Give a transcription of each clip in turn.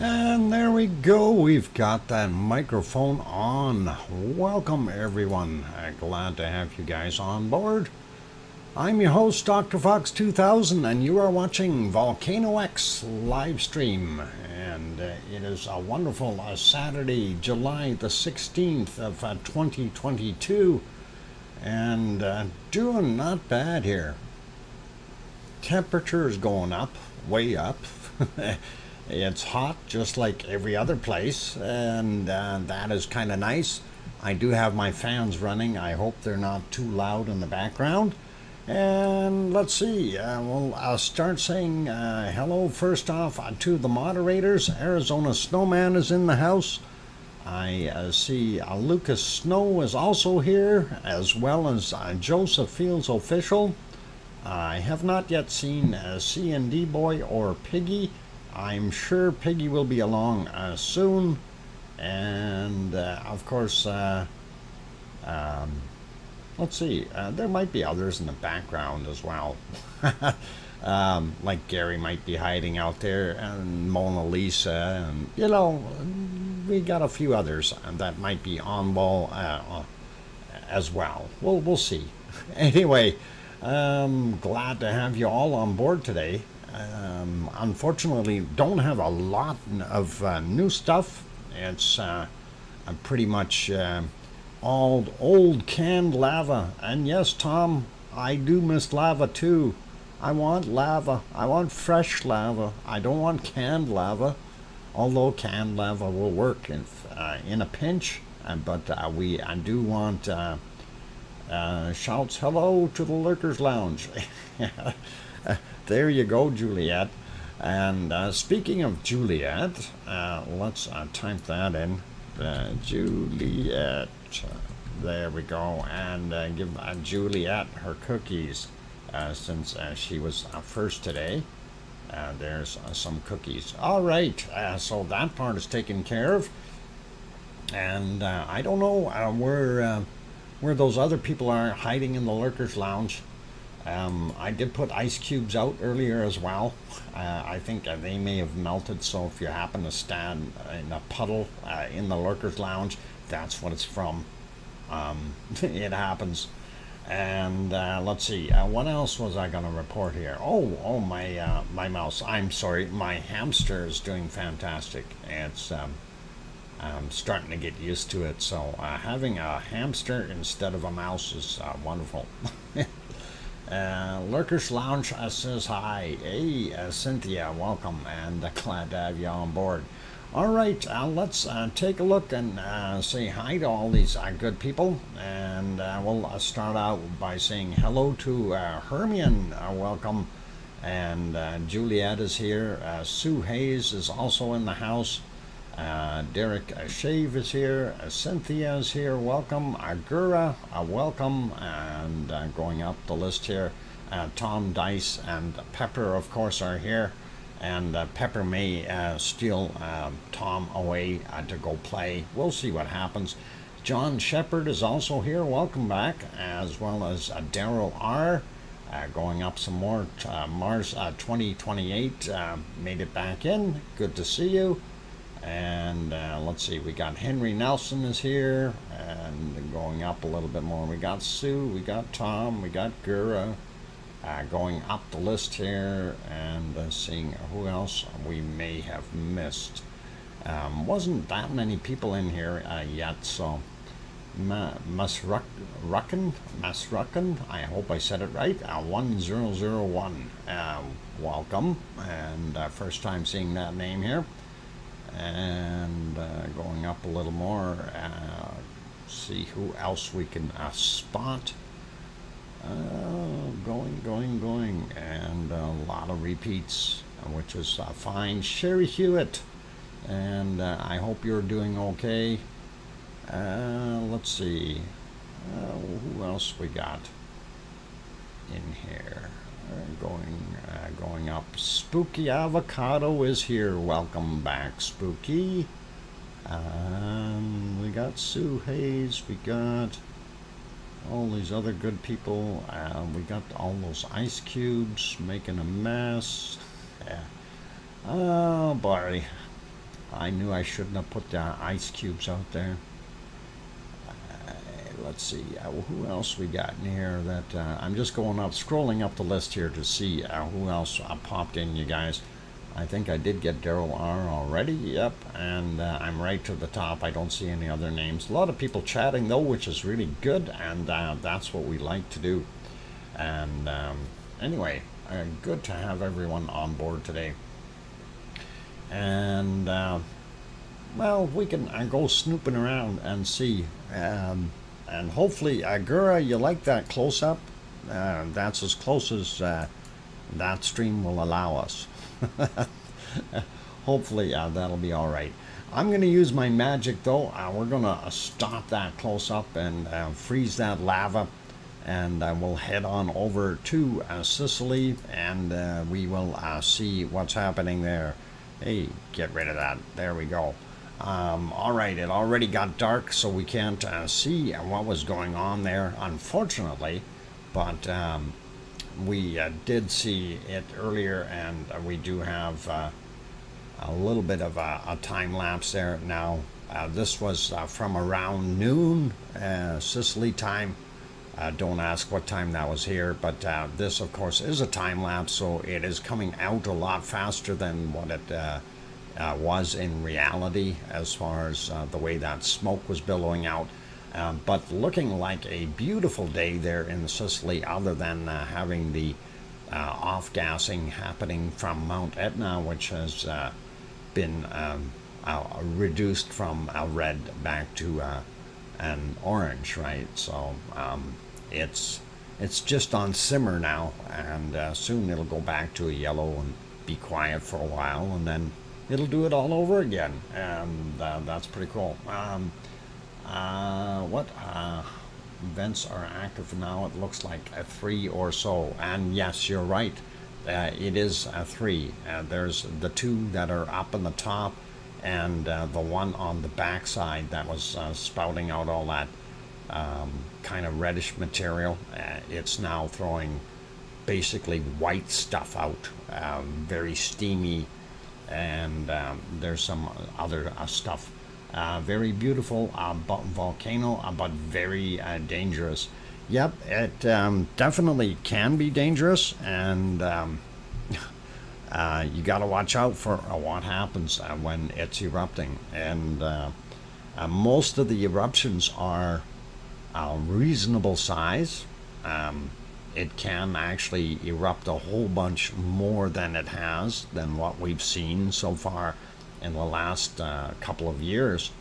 And there we go, we've got that microphone on. Welcome everyone, glad to have you guys on board. I'm your host, DrFox2000, and you are watching VolcanoX live stream. And it is a wonderful Saturday, July the 16th of 2022. And doing not bad here. Temperature is going up, way up. It's hot just like every other place, and that is kind of nice. I do have my fans running. I hope they're not too loud in the background. And let's see, I'll start saying hello first off to the moderators. Arizona Snowman is in the house. I see Lucas Snow is also here, as well as Joseph Fields Official. I have not yet seen C&D Boy or Piggy. I'm sure Piggy will be along soon. And of course, let's see, there might be others in the background as well. Like Gary might be hiding out there, and Mona Lisa, and you know, we got a few others that might be on ball as well. We'll see. Anyway, glad to have you all on board today. Unfortunately, don't have a lot of new stuff. It's pretty much all old canned lava. And yes, Tom, I do miss lava too. I want lava. I want fresh lava. I don't want canned lava. Although canned lava will work in a pinch. But I do want shouts hello to the Lurkers Lounge. There you go, Juliet. And speaking of Juliet, let's type that in. Juliet. There we go. And give Juliet her cookies since she was first today. There's some cookies. All right. So that part is taken care of. And I don't know where those other people are hiding in the Lurkers Lounge. I did put ice cubes out earlier as well. I think they may have melted, so if you happen to stand in a puddle in the Lurkers Lounge, that's what it's from. It happens. And let's see, what else was I going to report here? Oh, my mouse. I'm sorry, my hamster is doing fantastic. It's I'm starting to get used to it. So having a hamster instead of a mouse is wonderful. Lurkers Lounge says hi. Hey, Cynthia, welcome, and glad to have you on board. All right, let's take a look and say hi to all these good people. And we'll start out by saying hello to Hermione, welcome. And Juliet is here. Sue Hayes is also in the house. Derek Shave is here. Cynthia is here. Welcome. Agura, welcome. And going up the list here, Tom Dice and Pepper, of course, are here. And Pepper may steal Tom away to go play. We'll see what happens. John Shepard is also here. Welcome back. As well as Daryl R. Going up some more. Mars 2028 made it back in. Good to see you. And let's see, we got Henry Nelson is here, and going up a little bit more, we got Sue, we got Tom, we got Gura, going up the list here, and seeing who else we may have missed. Wasn't that many people in here yet, so Masrucken, I hope I said it right, 1001, welcome, and first time seeing that name here. And going up a little more, see who else we can spot. Going, and a lot of repeats, which is fine. Sherry Hewitt, and I hope you're doing okay. Let's see, who else we got in here? Going up. Spooky Avocado is here. Welcome back, Spooky. We got Sue Hayes. We got all these other good people. We got all those ice cubes making a mess. Oh boy. I knew I shouldn't have put the ice cubes out there. Let's see, who else we got in here that I'm just scrolling up the list here to see who else popped in, you guys. I think I did get Daryl R already, yep, and I'm right to the top. I don't see any other names. A lot of people chatting though, which is really good, and that's what we like to do. And anyway, good to have everyone on board today. And well, we can go snooping around and see. And hopefully, Gura, you like that close-up? That's as close as that stream will allow us. Hopefully, that'll be all right. I'm going to use my magic, though. We're going to stop that close-up and freeze that lava. And we'll head on over to Sicily, and we will see what's happening there. Hey, get rid of that. There we go. All right, it already got dark, so we can't see what was going on there, unfortunately, but we did see it earlier, and we do have a little bit of a time lapse there. Now, this was from around noon, Sicily time. Don't ask what time that was here, but this, of course, is a time lapse, so it is coming out a lot faster than what it was in reality, as far as the way that smoke was billowing out, but looking like a beautiful day there in Sicily, other than having the off-gassing happening from Mount Etna, which has been reduced from a red back to an orange, right? So it's just on simmer now, and soon it'll go back to a yellow and be quiet for a while, and then it'll do it all over again, and that's pretty cool. What events are active now? It looks like 3 or so, and yes, you're right. It is 3. There's the 2 that are up in the top, and the one on the back side that was spouting out all that kind of reddish material. It's now throwing basically white stuff out, very steamy. And there's some other stuff. Very beautiful volcano, but very dangerous. Yep, it definitely can be dangerous, and you got to watch out for what happens when it's erupting. And most of the eruptions are reasonable size. It can actually erupt a whole bunch more than it has, than what we've seen so far in the last couple of years.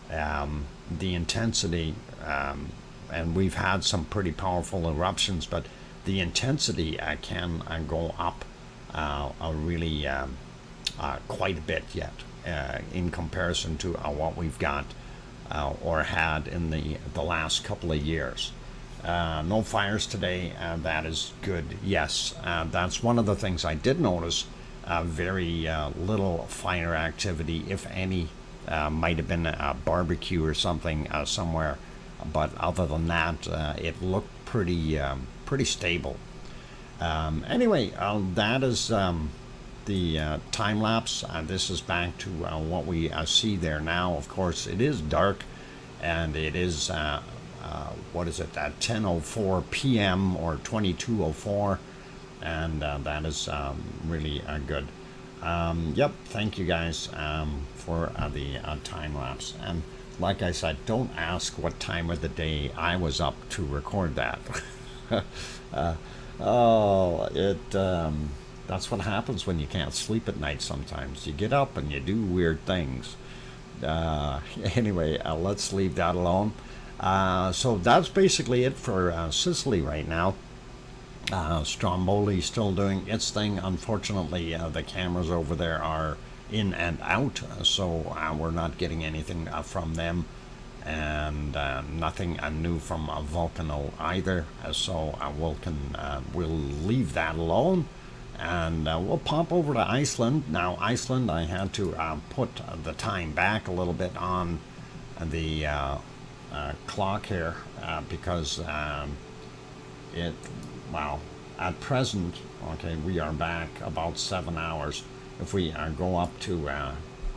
The intensity, and we've had some pretty powerful eruptions, but the intensity can go up really quite a bit yet in comparison to what we've got or had in the last couple of years. No fires today, that is good. Yes, that's one of the things I did notice. Very little fire activity, if any. Might have been a barbecue or something somewhere, but other than that, it looked pretty stable. Anyway, that is the time lapse. This is back to what we see there now. Of course, it is dark, and it is what is it, at 10:04 p.m. or 22:04, and that is really good. Yep, thank you guys for the time lapse. And like I said, don't ask what time of the day I was up to record that. That's what happens when you can't sleep at night sometimes. You get up and you do weird things. Anyway, let's leave that alone. So that's basically it for Sicily right now. Stromboli still doing its thing. Unfortunately, the cameras over there are in and out, so we're not getting anything from them, and nothing new from Volcano either. So we'll leave that alone, and we'll pop over to Iceland. Now, Iceland, I had to put the time back a little bit on the clock here because well, at present, okay, we are back about 7 hours. If we go up to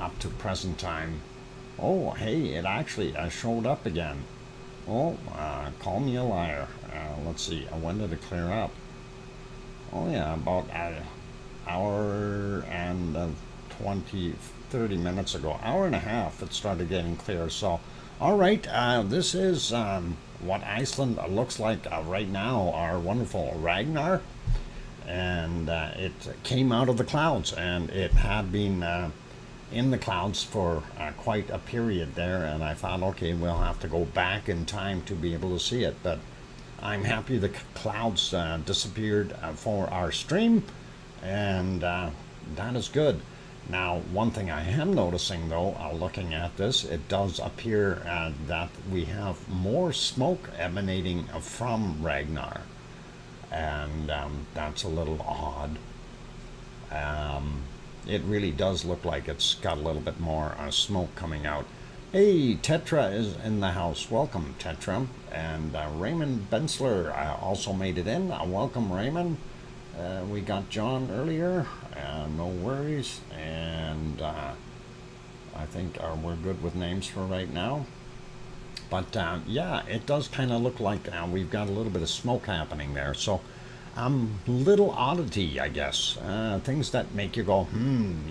up to present time. Oh, hey, it actually showed up again. Oh, call me a liar. Let's see, when did it clear up? Oh yeah, about an hour and 30 minutes ago. Hour and a half it started getting clear. So, alright, this is what Iceland looks like right now, our wonderful Ragnar. And it came out of the clouds, and it had been in the clouds for quite a period there, and I thought, okay, we'll have to go back in time to be able to see it, but I'm happy the clouds disappeared for our stream, and that is good. Now, one thing I am noticing, though, looking at this, it does appear that we have more smoke emanating from Ragnar, and that's a little odd. It really does look like it's got a little bit more smoke coming out. Hey, Tetra is in the house. Welcome, Tetra. And Raymond Bensler also made it in. Welcome, Raymond. We got John earlier. No worries. And I think we're good with names for right now. But yeah, it does kind of look like we've got a little bit of smoke happening there. So little oddity, I guess. Things that make you go,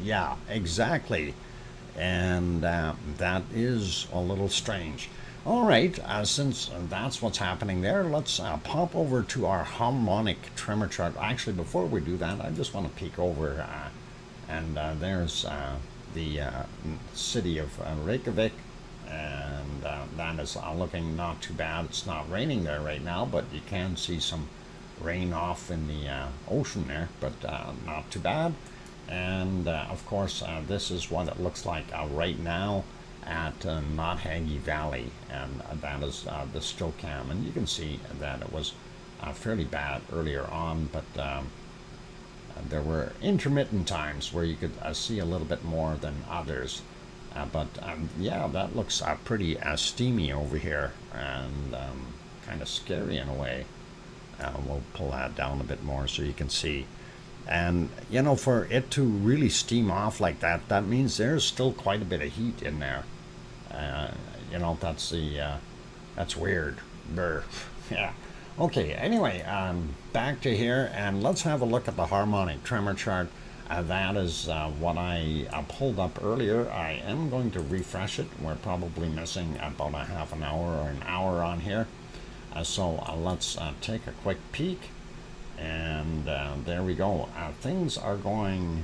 yeah, exactly. And that is a little strange. All right, since that's what's happening there, let's pop over to our harmonic tremor chart. Actually, before we do that, I just want to peek over, and there's the city of Reykjavik, and that is looking not too bad. It's not raining there right now, but you can see some rain off in the ocean there, but not too bad. And of course, this is what it looks like right now at Nothaggy Valley, and that is the STOCAM, and you can see that it was fairly bad earlier on, but there were intermittent times where you could see a little bit more than others. But yeah, that looks pretty steamy over here, and kind of scary in a way. We'll pull that down a bit more so you can see. And, you know, for it to really steam off like that, that means there's still quite a bit of heat in there. You know, that's weird. Brr. Yeah. Okay, anyway, back to here, and let's have a look at the harmonic tremor chart. That is what I pulled up earlier. I am going to refresh it. We're probably missing about a half an hour or an hour on here. So let's take a quick peek, and there we go. Things are going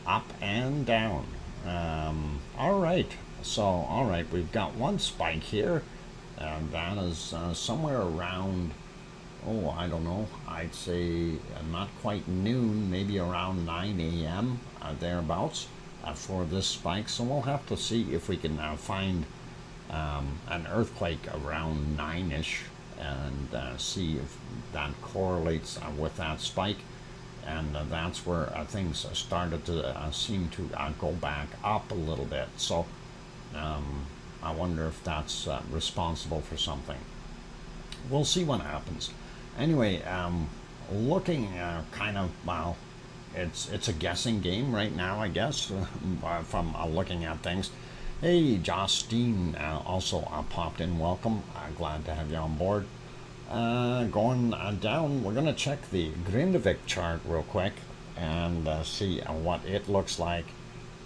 up and down. All right, we've got one spike here, and that is somewhere around, I don't know, I'd say not quite noon, maybe around 9 a.m. Thereabouts for this spike. So we'll have to see if we can find an earthquake around 9-ish, and see if that correlates with that spike, and that's where things started to seem to go back up a little bit. So I wonder if that's responsible for something. We'll see what happens. Anyway, looking kind of, well, it's a guessing game right now, I guess, from looking at things. Hey, Justine also popped in. Welcome. Glad to have you on board. Going down, we're going to check the Grindavik chart real quick and see what it looks like.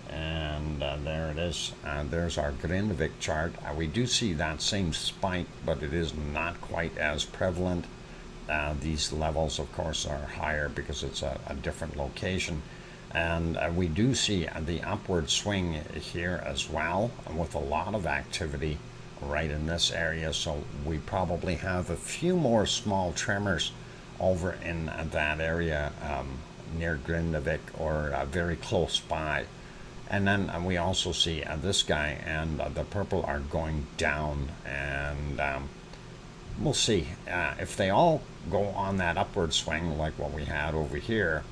And there it is. There's our Grindavik chart. We do see that same spike, but it is not quite as prevalent. These levels, of course, are higher because it's a different location. And we do see the upward swing here as well, with a lot of activity right in this area. So we probably have a few more small tremors over in that area near Grindavik, or very close by. And then we also see this guy and the purple are going down, and we'll see if they all go on that upward swing like what we had over here.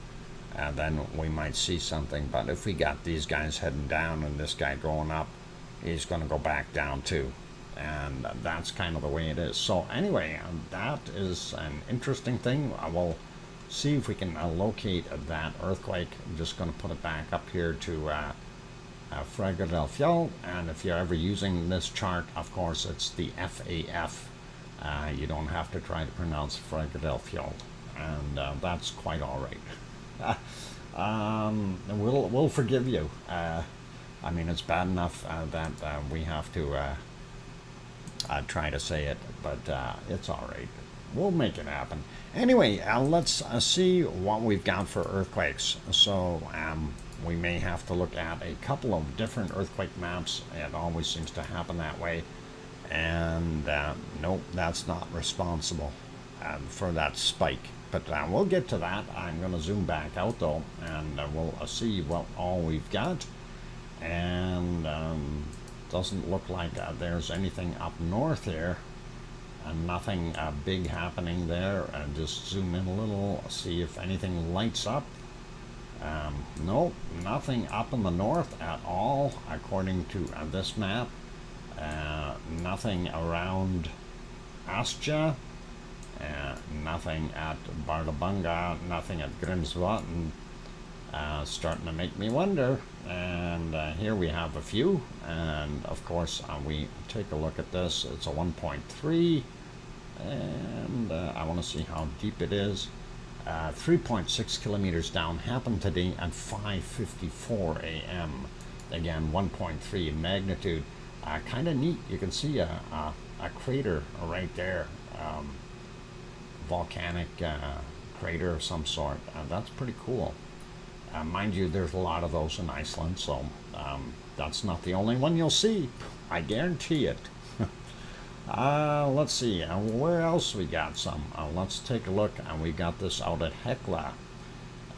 Then we might see something. But if we got these guys heading down and this guy going up, he's going to go back down too. And that's kind of the way it is. So anyway, that is an interesting thing. I will see if we can locate that earthquake. I'm just going to put it back up here to Frega del Fiel, and if you're ever using this chart, of course, it's the FAF. You don't have to try to pronounce Frega del Fiel, and that's quite all right. We'll forgive you. I mean, it's bad enough that we have to try to say it, but it's all right. We'll make it happen. Anyway, let's see what we've got for earthquakes. So we may have to look at a couple of different earthquake maps. It always seems to happen that way. And nope, that's not responsible for that spike. But we'll get to that. I'm going to zoom back out though, and we'll see what all we've got. And doesn't look like there's anything up north here. Nothing big happening there. Just zoom in a little, see if anything lights up. Nope, nothing up in the north at all, according to this map. Nothing around Astja. Nothing at Bardabunga, nothing at Grimsvatn. Starting to make me wonder. And here we have a few, and of course we take a look at this. It's a 1.3, and I want to see how deep it is. 3.6 kilometers down, happened today at 5:54 a.m. Again, 1.3 in magnitude. Kind of neat. You can see a crater right there, volcanic crater of some sort. That's pretty cool. Mind you, there's a lot of those in Iceland, so that's not the only one you'll see. I guarantee it. Let's see, where else we got some? Let's take a look. We got this out at Hekla.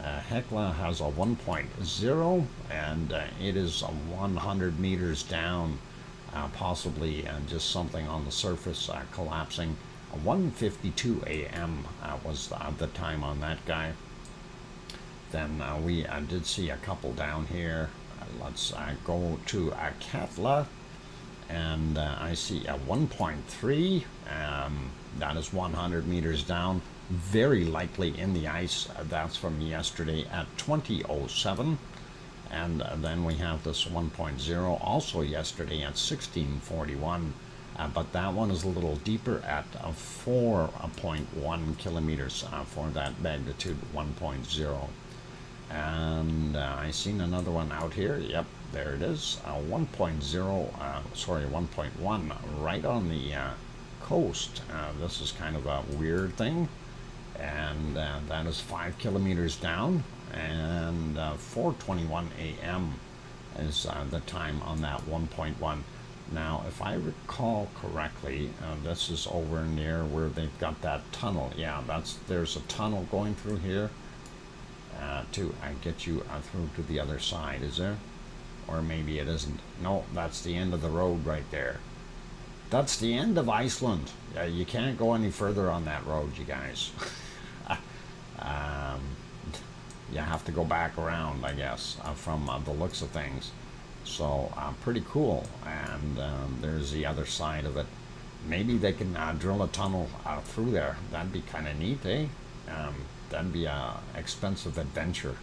Hekla has a 1.0, and it is 100 meters down, possibly just something on the surface collapsing. 1:52 a.m. Was the time on that guy. Then we did see a couple down here. Let's go to Katla, and I see a 1.3. That is 100 meters down, very likely in the ice. That's from yesterday at 20:07. And then we have this 1.0, also yesterday at 16:41. But that one is a little deeper at 4.1 kilometers for that magnitude 1.0. And I seen another one out here. Yep, there it is. 1.1 right on the coast. This is kind of a weird thing. And that is 5 kilometers down. And 4:21 a.m. is the time on that 1.1. Now, if I recall correctly, this is over near where they've got that tunnel. Yeah, there's a tunnel going through here. To get you through to the other side, is there? Or maybe it isn't. No, that's the end of the road right there. That's the end of Iceland. You can't go any further on that road, you guys. You have to go back around, I guess, from the looks of things. So pretty cool. And there's the other side of it. Maybe they can drill a tunnel through there. That'd be kind of neat, eh? That'd be an expensive adventure.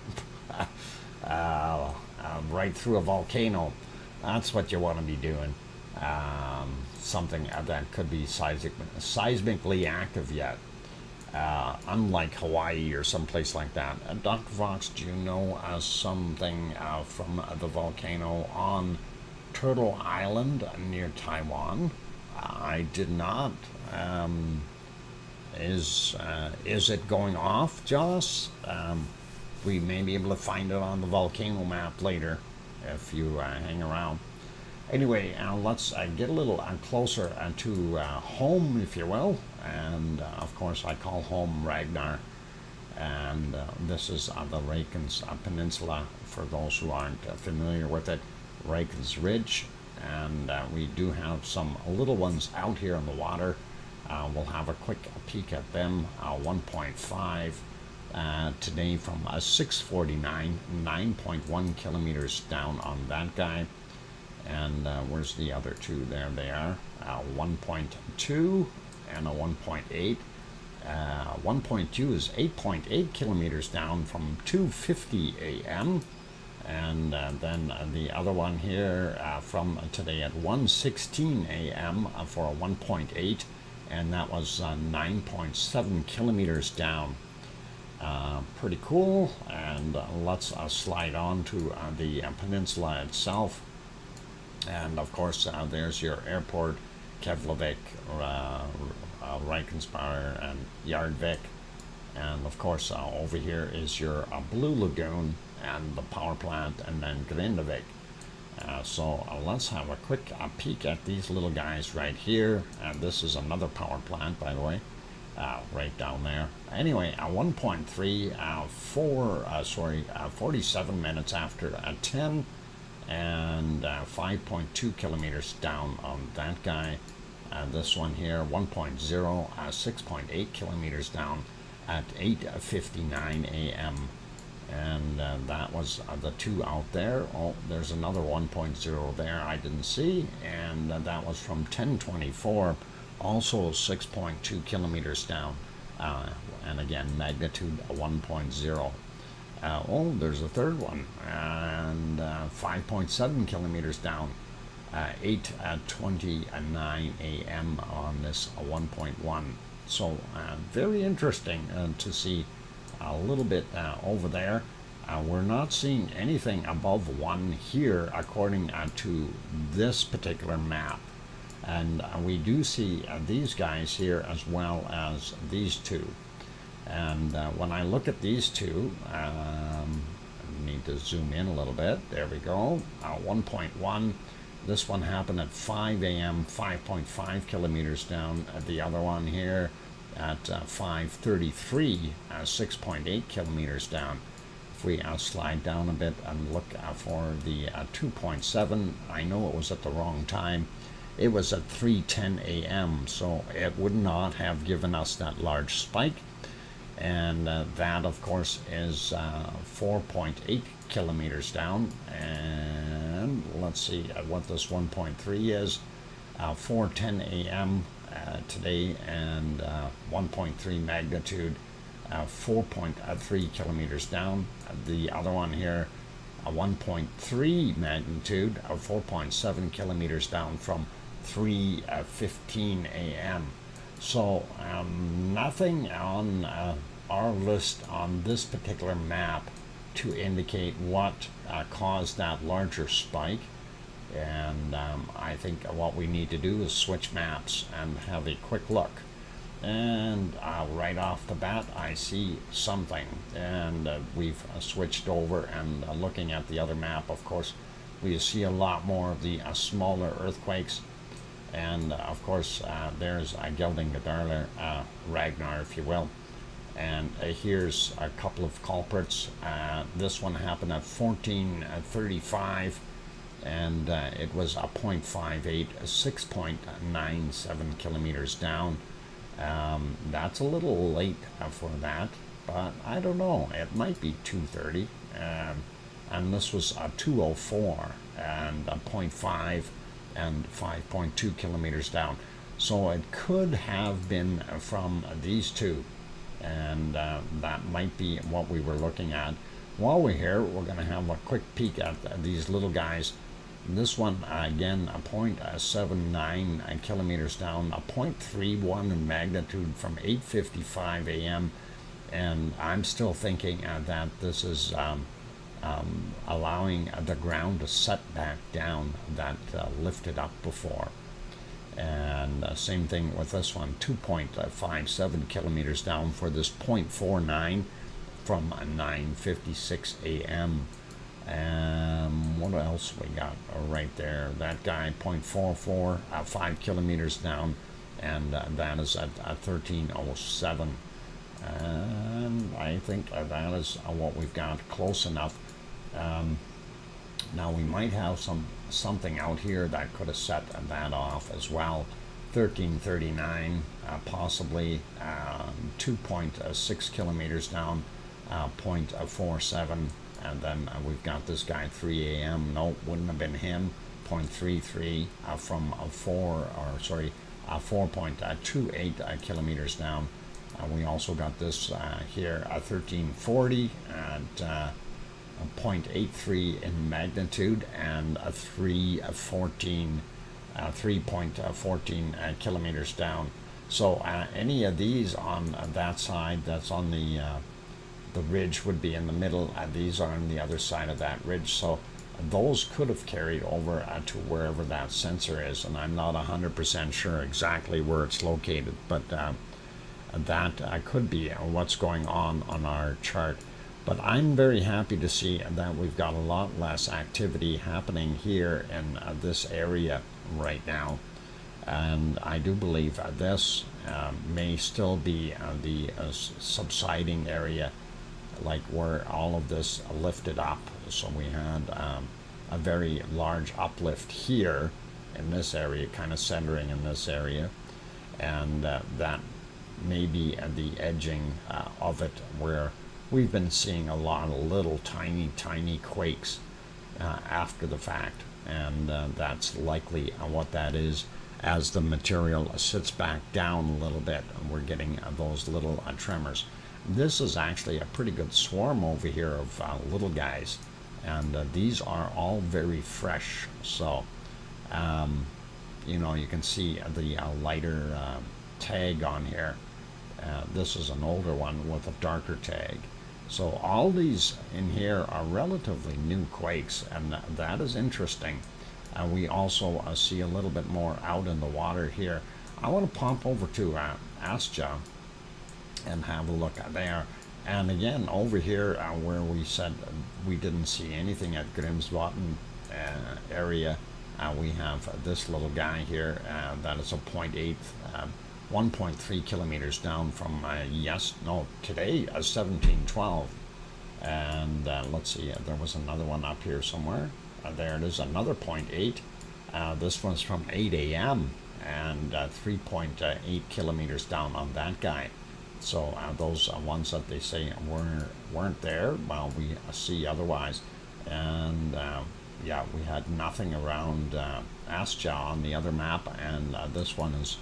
Right through a volcano. That's what you want to be doing. Something that could be seismically active yet. Unlike Hawaii or someplace like that. Dr. Fox, do you know something from the volcano on Turtle Island near Taiwan? I did not. Is it going off, Joss? We may be able to find it on the volcano map later if you hang around. Anyway, let's get a little closer to home, if you will. And of course, I call home Ragnar. And this is the Reykjens Peninsula, for those who aren't familiar with it. Reykjens Ridge. And we do have some little ones out here in the water. We'll have a quick peek at them. 1.5 today from 6:49, 9.1 kilometers down on that guy. And where's the other two? There they are. 1.2 and a 1.8. 1.2 is 8.8 kilometers down from 2:50 a.m. And then the other one here from today at 1:16 a.m. For a 1.8, and that was 9.7 kilometers down. Pretty cool. And let's slide on to the peninsula itself. And of course, there's your airport, Keflavik, Reichenspire, and Yardvik. And of course, over here is your Blue Lagoon and the power plant, and then Grindavik. So let's have a quick peek at these little guys right here. And this is another power plant, by the way, right down there. Anyway, 1.3, 47 minutes after 10, and 5.2 kilometers down on that guy. This one here, 1.0, 6.8 kilometers down at 8:59 a.m. And that was the two out there. Oh, there's another 1.0 there I didn't see, and that was from 10:24, also 6.2 kilometers down, and again magnitude 1.0. Oh, there's a third one, and 5.7 kilometers down, 8:29 a.m. on this 1.1. So very interesting to see a little bit over there. We're not seeing anything above 1 here according to this particular map. And we do see these guys here as well as these two. And when I look at these two, I need to zoom in a little bit. There we go. 1.1. This one happened at 5 a.m., 5.5 kilometers down. The other one here at 5:33, 6.8 kilometers down. If we slide down a bit and look for the 2.7, I know it was at the wrong time. It was at 3:10 a.m., so it would not have given us that large spike. And that, of course, is 4.8 kilometers down. And let's see what this 1.3 is. 4:10 a.m. Today, and 1.3 magnitude, 4.3 kilometers down. The other one here, 1.3 magnitude, 4.7 kilometers down from 3:15 a.m. So nothing on our list on this particular map to indicate what caused that larger spike. And I think what we need to do is switch maps and have a quick look. And right off the bat, I see something. And we've switched over and looking at the other map, of course, we see a lot more of the smaller earthquakes. And of course, there's Geldingadarler, Ragnar, if you will. And here's a couple of culprits. This one happened at 14:35. And it was a 0.58, 6.97 kilometers down. That's a little late for that, but I don't know. It might be 2:30. And this was a 2:04 and a 0.5 and 5.2 kilometers down. So it could have been from these two, and that might be what we were looking at. While we're here, we're going to have a quick peek at these little guys. This one, again, a 0.79 kilometers down, a 0.31 in magnitude from 8:55 a.m. And I'm still thinking that this is allowing the ground to set back down that lifted up before. And same thing with this one, 2.57 kilometers down for this 0.49 from 9:56 a.m. What else we got right there? That guy, 0.44, 5 kilometers down, and that is at 13:07. And I think that is what we've got, close enough. Now we might have something out here that could have set that off as well. 13:39, possibly 2.6 kilometers down, 0.47. And then we've got this guy, 3 a.m. No, wouldn't have been him. 0.33 from 4.28 kilometers down. We also got this here, 13:40 at 0.83 in magnitude and a 3.14 kilometers down. So any of these on that side, that's on the ridge, would be in the middle. These are on the other side of that ridge. So those could have carried over to wherever that sensor is, and I'm not 100% sure exactly where it's located, but that could be what's going on our chart. But I'm very happy to see that we've got a lot less activity happening here in this area right now. And I do believe this may still be the subsiding area, like where all of this lifted up. So we had a very large uplift here in this area, kind of centering in this area. And that may be the edging of it, where we've been seeing a lot of little tiny quakes after the fact. And that's likely what that is. As the material sits back down a little bit, we're getting those little tremors. This is actually a pretty good swarm over here of little guys, and these are all very fresh. So you know, you can see the lighter tag on here. This is an older one with a darker tag. So all these in here are relatively new quakes, and that is interesting. We also see a little bit more out in the water here. I want to pop over to Astja and have a look there. And again, over here where we said we didn't see anything at Grimsvatn area, we have this little guy here that is a 1.3 kilometers down from today 1712. And let's see, there was another one up here somewhere. There it is, another 0.8. This one's from 8 a.m. and 3.8 kilometers down on that guy. So those ones that they say weren't there, well, we see otherwise. And yeah, we had nothing around Astja on the other map, and this one is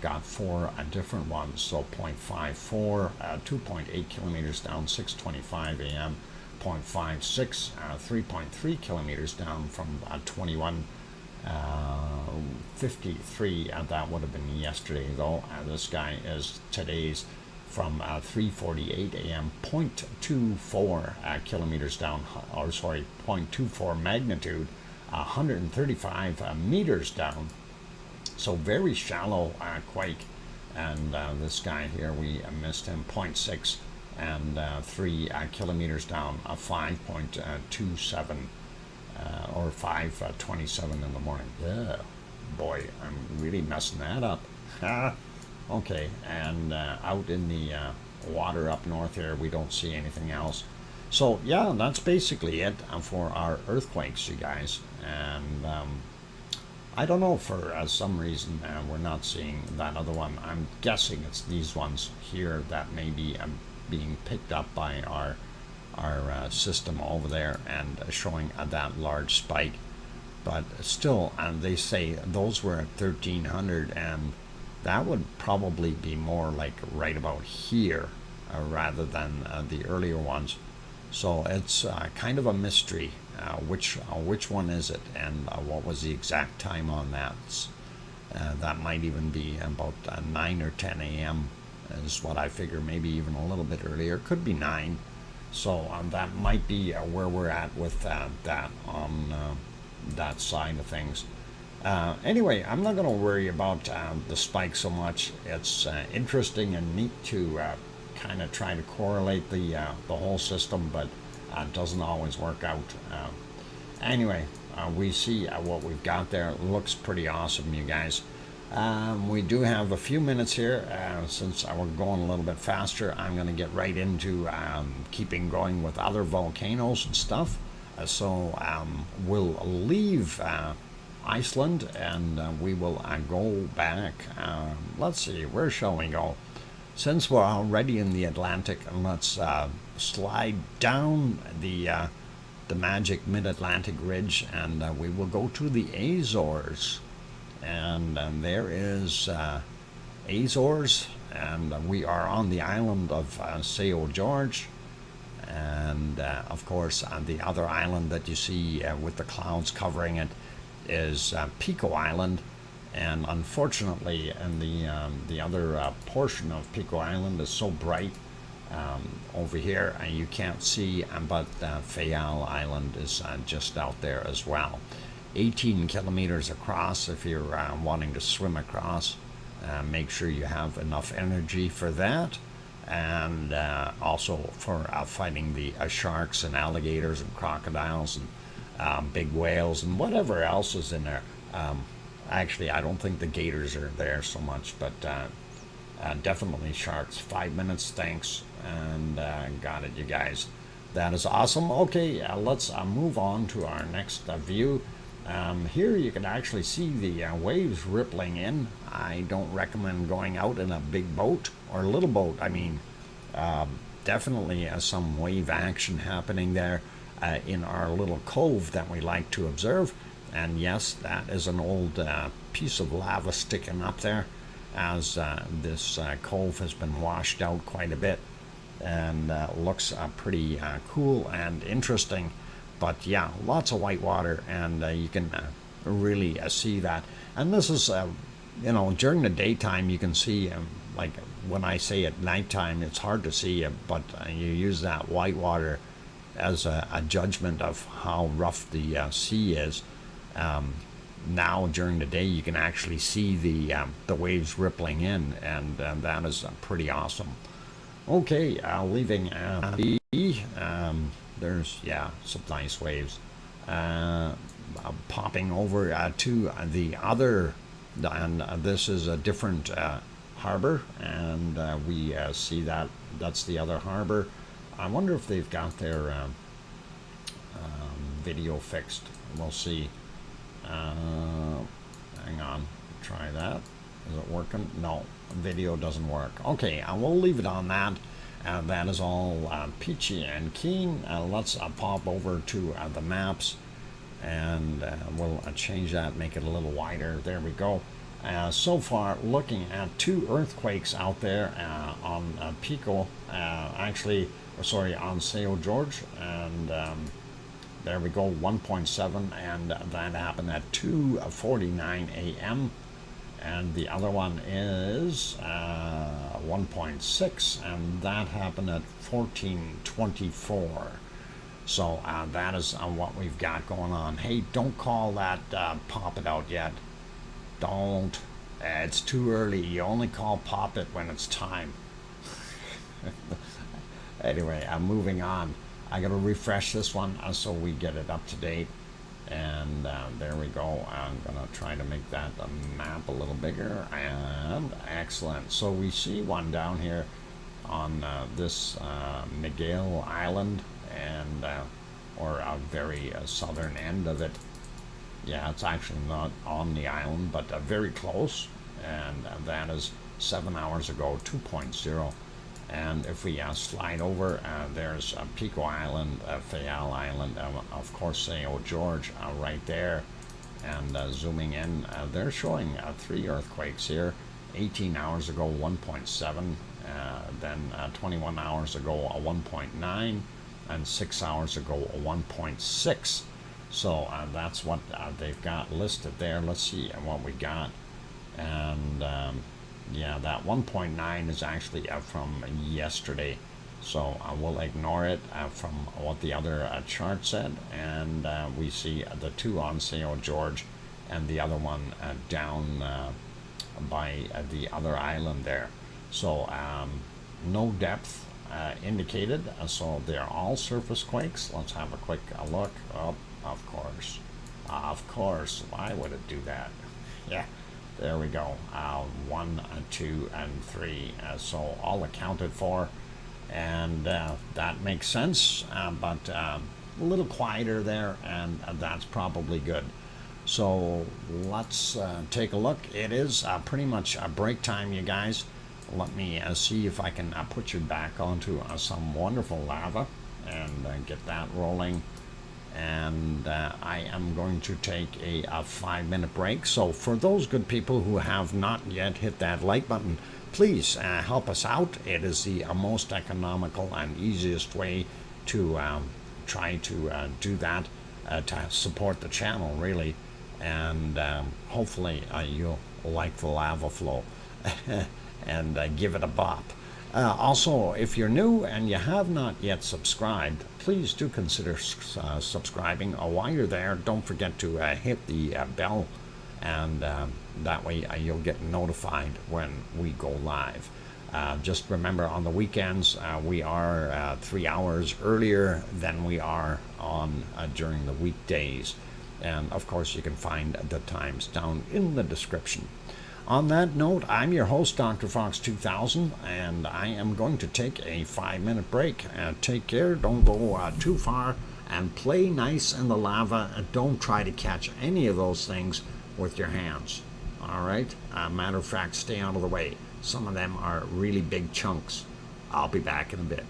got four different ones. So 0.54, 2.8 kilometers down, 6:25 a.m. 0.56, 3.3 kilometers down from 21:53. That would have been yesterday, though. This guy is today's from 3:48 a.m. 0.24 kilometers down, or sorry, 0.24 magnitude, 135 meters down. So very shallow quake. And this guy here, we missed him, 0.6 and 3 kilometers down, 5.27 or 5:27 in the morning. Yeah, boy, I'm really messing that up. Okay, and out in the water up north here, we don't see anything else. So yeah, that's basically it for our earthquakes, you guys. And I don't know, for some reason we're not seeing that other one. I'm guessing it's these ones here that may be being picked up by our system over there and showing that large spike. But still, they say those were at 1300, and that would probably be more like right about here rather than the earlier ones. So it's kind of a mystery. Which one is it, and what was the exact time on that? That might even be about 9 or 10 a.m. is what I figure, maybe even a little bit earlier. Could be 9. So that might be where we're at with that on that side of things. Anyway, I'm not going to worry about the spike so much. It's interesting and neat to kind of try to correlate the whole system, but it doesn't always work out. Anyway, we see what we've got there. It looks pretty awesome, you guys. We do have a few minutes here. Since we're going a little bit faster, I'm going to get right into keeping going with other volcanoes and stuff. So we'll leave Iceland, and we will go back. Let's see, where shall we go? Since we're already in the Atlantic, let's slide down the magic mid-Atlantic ridge, and we will go to the Azores. And there is Azores, and we are on the island of São Jorge. And of course, the other island that you see with the clouds covering it is Pico Island. And unfortunately, in the other portion of Pico Island is so bright over here, and you can't see, but Fayal Island is just out there as well. 18 kilometers across if you're wanting to swim across. Make sure you have enough energy for that, and also for fighting the sharks and alligators and crocodiles and big whales and whatever else is in there. Actually, I don't think the gators are there so much, but definitely sharks. 5 minutes, thanks, and got it, you guys. That is awesome. Okay, let's move on to our next view. Here you can actually see the waves rippling in. I don't recommend going out in a big boat or a little boat. I mean, definitely some wave action happening there in our little cove that we like to observe. And yes, that is an old piece of lava sticking up there, as this cove has been washed out quite a bit, and looks pretty cool and interesting. But yeah, lots of white water, and you can really see that. And this is, you know, during the daytime you can see, like when I say at nighttime, it's hard to see, but you use that white water as a judgment of how rough the sea is. Now during the day you can actually see the waves rippling in, and that is pretty awesome. Okay, leaving there's some nice waves. Popping over to the other, and this is a different harbor, and we see that's the other harbor. I wonder if they've got their video fixed. We'll see. Hang on, try that. Is it working? No, video doesn't work. Okay, I will leave it on that. That is all peachy and keen. Let's pop over to the maps, and we'll change that, make it a little wider. There we go. So far, looking at 2 earthquakes out there on Pico, actually, sorry, on Sao George, and there we go, 1.7, and that happened at 2:49 a.m. And the other one is 1.6, and that happened at 14:24. So that is what we've got going on. Hey, don't call that pop it out yet. Don't. It's too early. You only call pop it when it's time. Anyway, I'm moving on. I gotta refresh this one so we get it up to date. And there we go. I'm gonna try to make that map a little bigger, and excellent. So we see one down here on this Miguel Island, and or a very southern end of it. Yeah, it's actually not on the island, but very close, and that is 7 hours ago, 2.0. And if we slide over, there's Pico Island, Fayal Island, of course Sao George right there. And zooming in, they're showing 3 earthquakes here. 18 hours ago, 1.7, then 21 hours ago, a 1.9, and 6 hours ago, a 1.6. So that's what they've got listed there. Let's see what we got. And yeah, that 1.9 is actually from yesterday, so we'll ignore it from what the other chart said. And we see the 2 on Sao George, and the other one down by the other island there. So no depth indicated, so they're all surface quakes. Let's have a quick look. Oh, of course, why would it do that? Yeah. There we go. 1, 2, and 3. So all accounted for, and that makes sense. But a little quieter there, and that's probably good. So let's take a look. It is pretty much a break time, you guys. Let me see if I can put you back onto some wonderful lava and get that rolling. And I am going to take a 5-minute break. So for those good people who have not yet hit that like button, please help us out. It is the most economical and easiest way to try to do that to support the channel, really, and hopefully you'll like the lava flow and give it a bop. Also, if you're new and you have not yet subscribed, please do consider subscribing. While you're there, don't forget to hit the bell, and that way you'll get notified when we go live. Just remember, on the weekends, we are 3 hours earlier than we are on during the weekdays. And of course, you can find the times down in the description. On that note, I'm your host, DrFox2000, and I am going to take a 5-minute break. Take care, don't go too far, and play nice in the lava, and don't try to catch any of those things with your hands. All right? Matter of fact, stay out of the way. Some of them are really big chunks. I'll be back in a bit.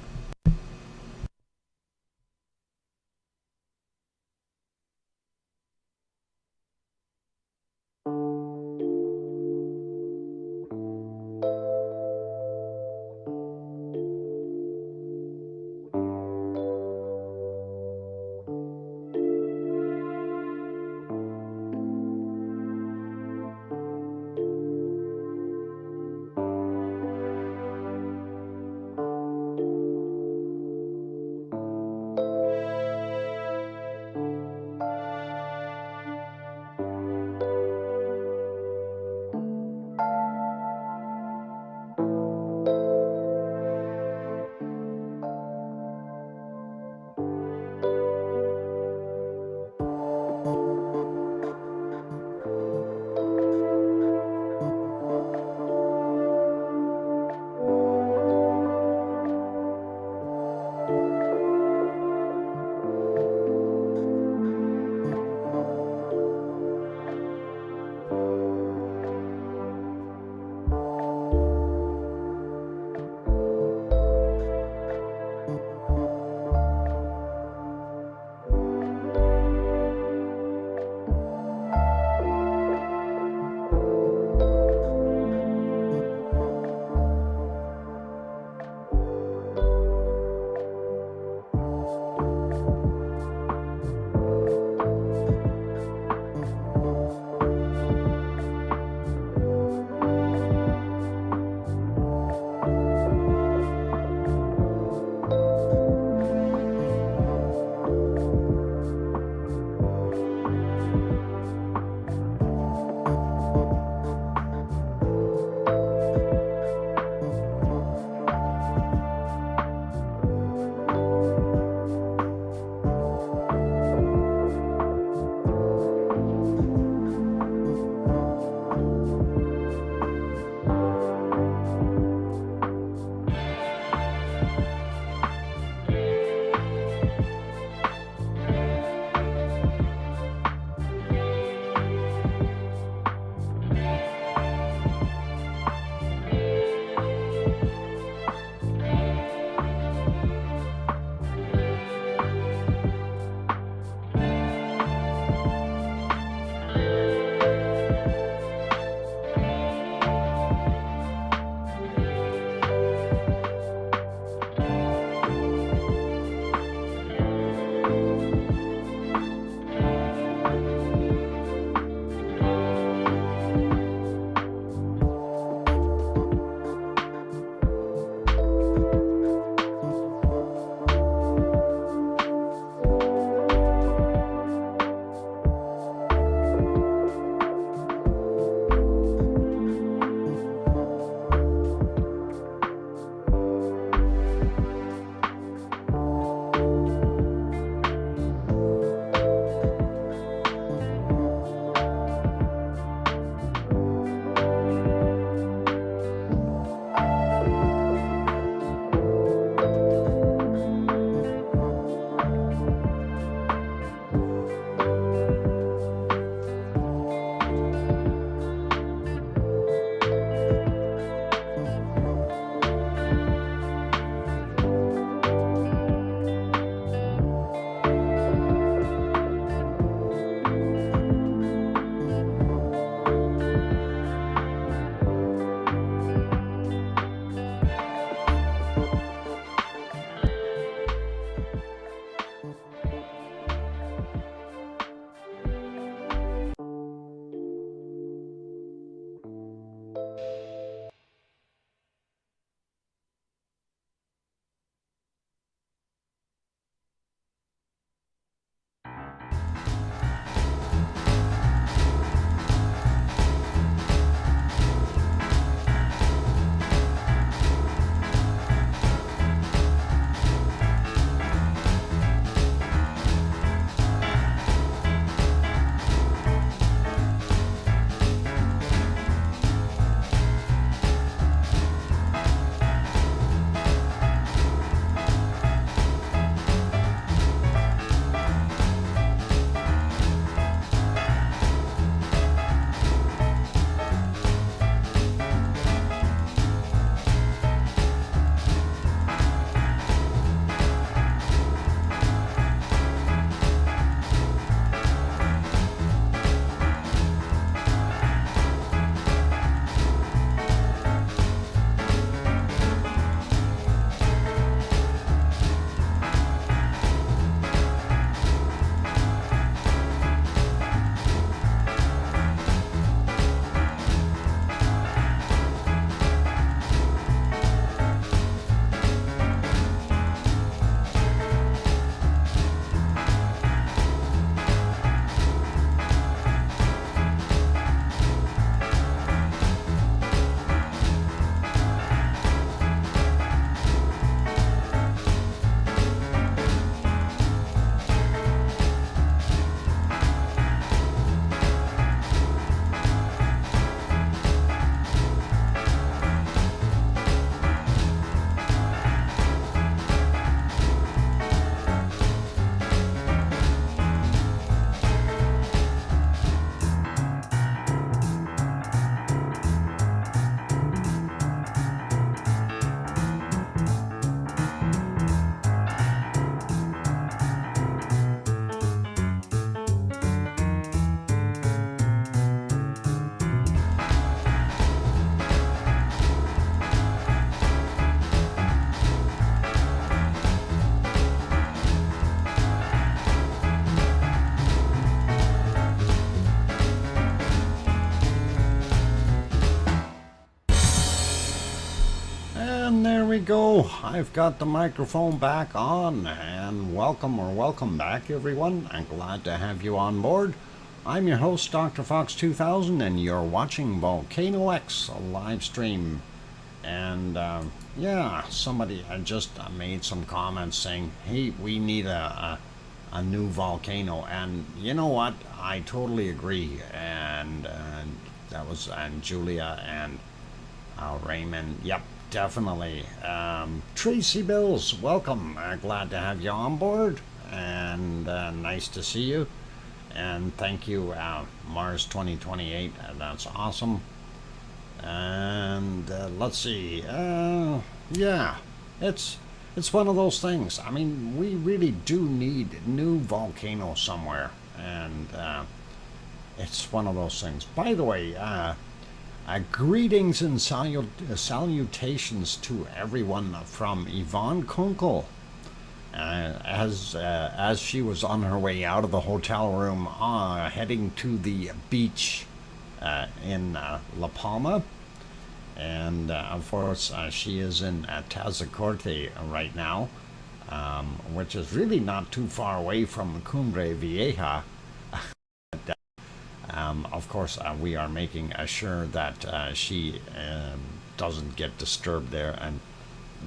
we go. I've got the microphone back on, and welcome back, everyone. I'm glad to have you on board. I'm your host, DrFox2000, and you're watching VolcanoX, a live stream. And yeah, somebody just made some comments saying, hey, we need a new volcano. And you know what? I totally agree. And that was Julia and Raymond. Yep, definitely. Tracy Bills, welcome. Glad to have you on board. And nice to see you. And thank you, Mars 2028. That's awesome. And let's see. Yeah, it's one of those things. I mean, we really do need new volcanoes somewhere, and it's one of those things. By the way, greetings and salutations to everyone from Yvonne Kunkel. As she was on her way out of the hotel room, heading to the beach in La Palma, and of course she is in Tazacorte right now, which is really not too far away from Cumbre Vieja. Of course, we are making sure that she doesn't get disturbed there, and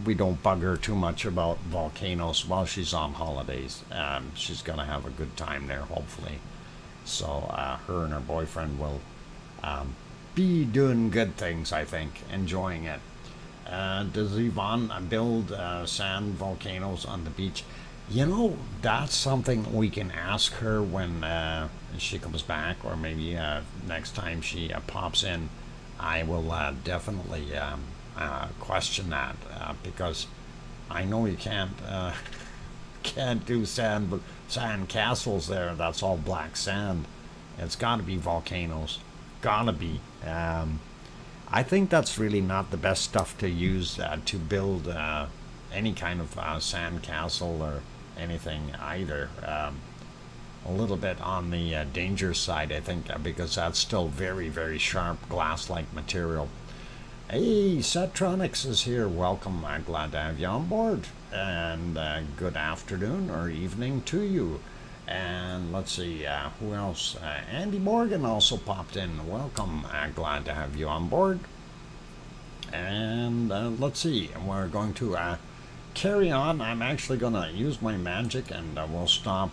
we don't bug her too much about volcanoes while she's on holidays. She's gonna have a good time there, hopefully. So her and her boyfriend will be doing good things, I think, enjoying it. Does Yvonne build sand volcanoes on the beach? You know, that's something we can ask her when she comes back, or maybe next time she pops in. I will definitely question that, because I know you can't do sand castles there. That's all black sand. It's got to be volcanoes. Gotta be. I think that's really not the best stuff to use to build any kind of sand castle or anything either. A little bit on the dangerous side, I think, because that's still very, very sharp glass-like material. Hey, Setronics is here. Welcome. I'm glad to have you on board. And good afternoon or evening to you. And let's see, who else? Andy Morgan also popped in. Welcome. Glad to have you on board. And let's see, we're going to carry on. I'm actually going to use my magic, and we'll stop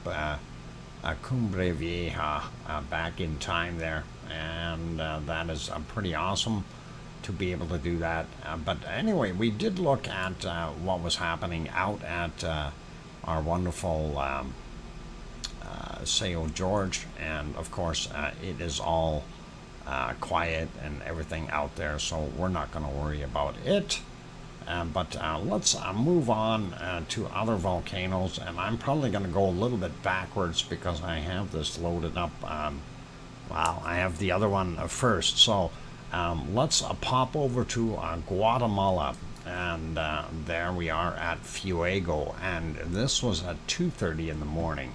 Cumbre Vieja back in time there. And that is pretty awesome to be able to do that. But anyway, we did look at what was happening out at our wonderful Sao George, and of course it is all quiet and everything out there, so we're not going to worry about it. But let's move on to other volcanoes, and I'm probably going to go a little bit backwards because I have this loaded up. Well, I have the other one first, so let's pop over to Guatemala, and there we are at Fuego, and this was at 2:30 in the morning.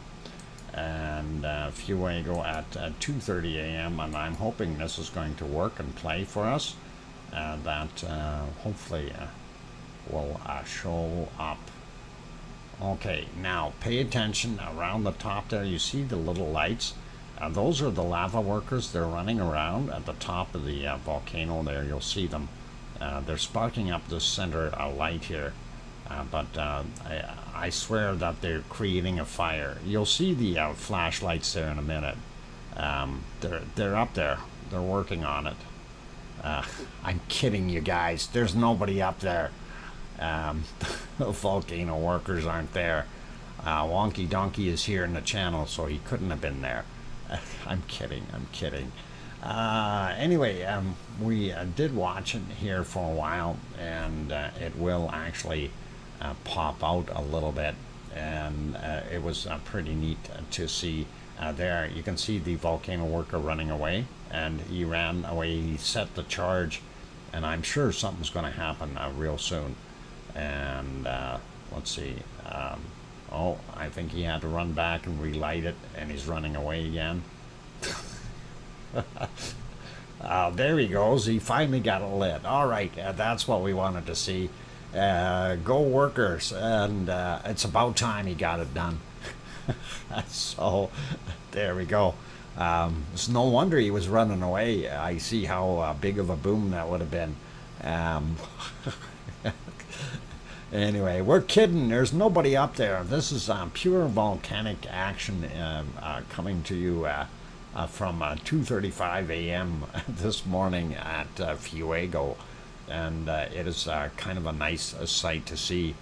And Fuego at 2:30 a.m. and I'm hoping this is going to work and play for us. That hopefully will show up. Okay, now pay attention around the top there. You see the little lights? Those are the lava workers. They're running around at the top of the volcano there. You'll see them. They're sparking up the center light here. But I swear that they're creating a fire. You'll see the flashlights there in a minute. They're up there. They're working on it. I'm kidding you guys. There's nobody up there. The volcano workers aren't there. Wonky Donkey is here in the channel, so he couldn't have been there. I'm kidding. Anyway, we did watch it here for a while, and it will actually pop out a little bit, and it was pretty neat to see. There you can see the volcano worker running away, and he ran away. He set the charge, and I'm sure something's going to happen real soon. And let's see, oh, I think he had to run back and relight it, and he's running away again. There he goes. He finally got it lit. All right, that's what we wanted to see. Go workers, and it's about time he got it done. So there we go. It's no wonder he was running away. I see how big of a boom that would have been. Um, Anyway, we're kidding. There's nobody up there. This is pure volcanic action coming to you from 2:35 a.m. this morning at Fuego, and it is kind of a nice sight to see,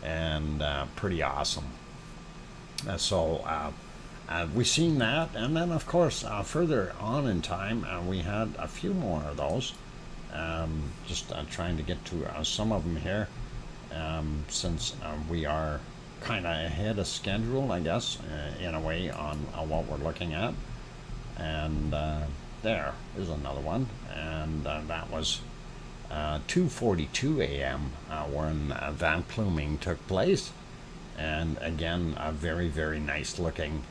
and pretty awesome. We've seen that, and then of course further on in time we had a few more of those. Just trying to get to some of them here. Since we are kind of ahead of schedule, I guess, in a way, on what we're looking at. And there is another one, and that was 2:42 a.m. When that pluming took place. And again, a very, very nice looking,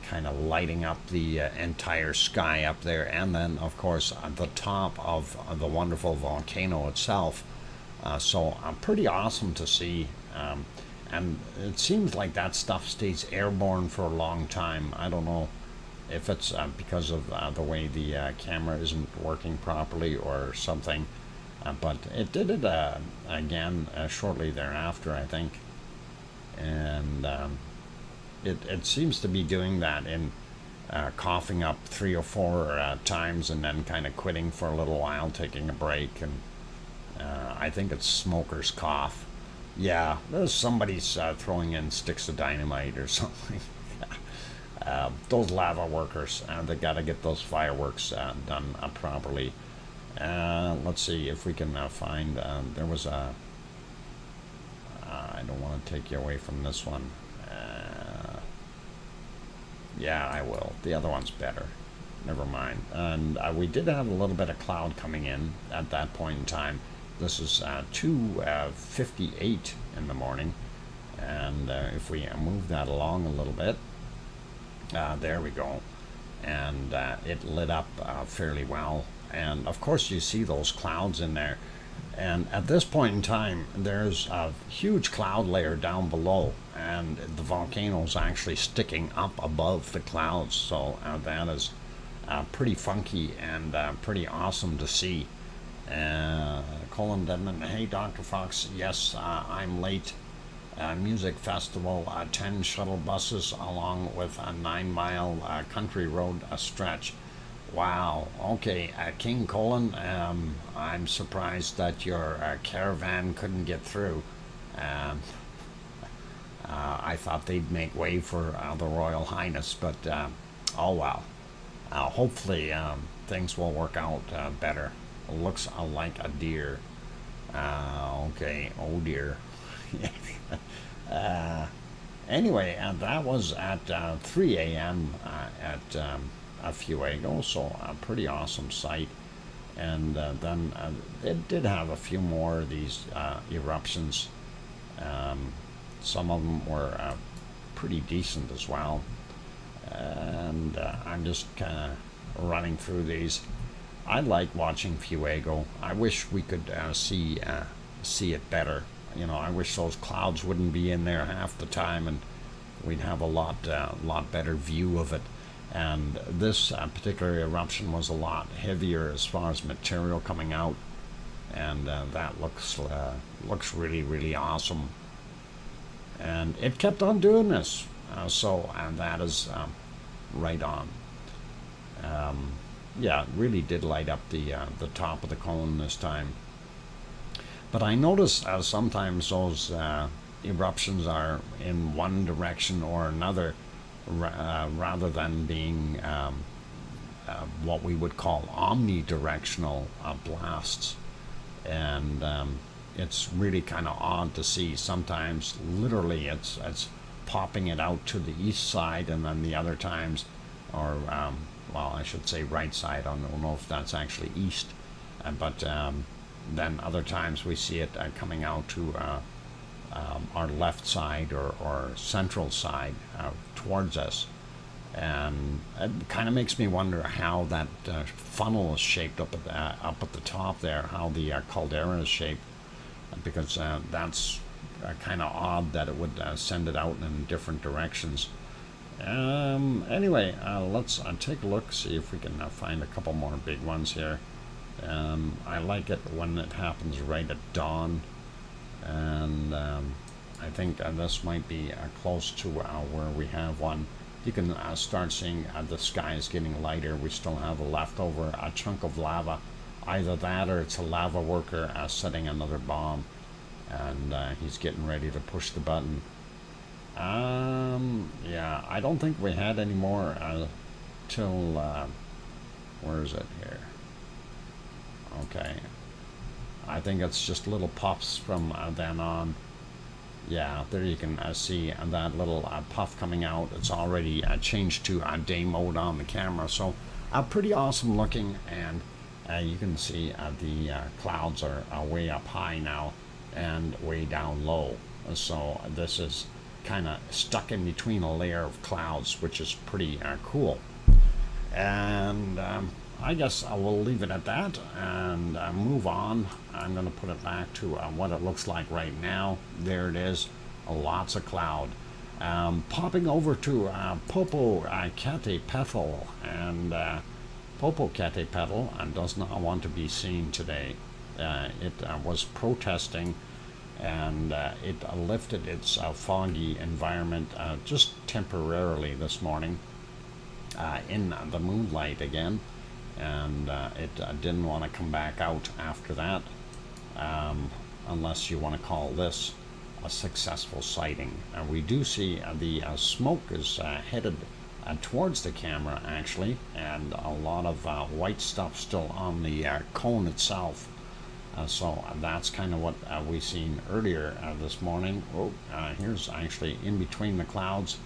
kind of lighting up the entire sky up there. And then, of course, the top of the wonderful volcano itself. Pretty awesome to see. And it seems like that stuff stays airborne for a long time. I don't know if it's because of the way the camera isn't working properly or something. But it did it again shortly thereafter, I think. And it seems to be doing that in coughing up 3 or 4 times and then kind of quitting for a little while, taking a break. And I think it's smoker's cough. Yeah, there's somebody's throwing in sticks of dynamite or something. Those lava workers, they got to get those fireworks done properly. Let's see if we can find. There was a. I don't want to take you away from this one. Yeah, I will. The other one's better. Never mind. And we did have a little bit of cloud coming in at that point in time. This is 2:58 in the morning, and if we move that along a little bit, there we go, and it lit up fairly well. And of course you see those clouds in there, and at this point in time there's a huge cloud layer down below, and the volcano is actually sticking up above the clouds. So that is pretty funky and pretty awesome to see. Colin Denman, hey Dr. Fox, yes, I'm late. Music festival, 10 shuttle buses along with a 9-mile country road stretch. Wow, okay, King Colin, I'm surprised that your caravan couldn't get through. I thought they'd make way for the Royal Highness, but oh well. Hopefully things will work out better. Looks like a deer. Okay, oh dear. Anyway, that was at 3 a.m. At Fuego, so a pretty awesome sight. And then it did have a few more of these eruptions. Some of them were pretty decent as well. And I'm just kind of running through these. I like watching Fuego. I wish we could see it better. You know, I wish those clouds wouldn't be in there half the time, and we'd have a lot better view of it. And this particular eruption was a lot heavier as far as material coming out, and that looks really, really awesome. And it kept on doing this, and that is right on. Yeah, it really did light up the top of the cone this time. But I notice sometimes those eruptions are in one direction or another, rather than being what we would call omnidirectional blasts. And it's really kind of odd to see. Sometimes literally it's popping it out to the east side, and then the other times, or well, I should say right side. I don't know if that's actually east, but then other times we see it coming out to our left side or central side towards us. And it kind of makes me wonder how that funnel is shaped up at the top there, how the caldera is shaped. because that's kind of odd that it would send it out in different directions. Anyway, let's take a look, see if we can find a couple more big ones here. I like it when it happens right at dawn, and I think this might be close to where we have one. You can start seeing the sky is getting lighter. We still have a leftover chunk of lava. Either that or it's a lava worker setting another bomb, and he's getting ready to push the button. Yeah, I don't think we had any more till where is it here? Okay, I think it's just little puffs from then on. Yeah, there you can see that little puff coming out. It's already changed to day mode on the camera, so pretty awesome looking. And you can see the clouds are way up high now and way down low. So this is kind of stuck in between a layer of clouds, which is pretty cool. And I guess I will leave it at that and move on. I'm going to put it back to what it looks like right now. There it is, lots of cloud. Popping over to Popocatépetl, and Popocatépetl does not want to be seen today. It was protesting, and it lifted its foggy environment just temporarily this morning in the moonlight again. And it didn't want to come back out after that, unless you want to call this a successful sighting. We do see the smoke is headed towards the camera, actually, and a lot of white stuff still on the cone itself. So that's kind of what we seen earlier this morning. Oh, here's actually in between the clouds.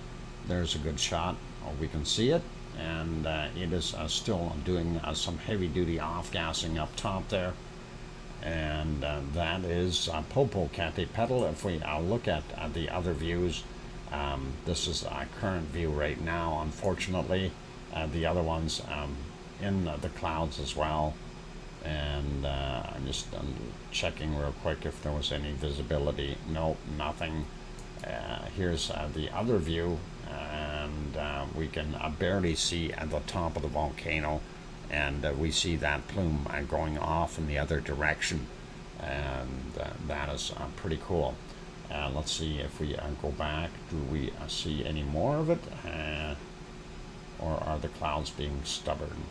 There's a good shot. We can see it. And it is still doing some heavy-duty off-gassing up top there. And that is Popocatépetl. If we look at the other views, this is our current view right now, unfortunately. The other ones in the clouds as well. And I'm just checking real quick if there was any visibility. Nope, nothing. Here's the other view. And we can barely see at the top of the volcano, and we see that plume going off in the other direction, and that is pretty cool. Let's see if we go back. Do we see any more of it, or are the clouds being stubborn?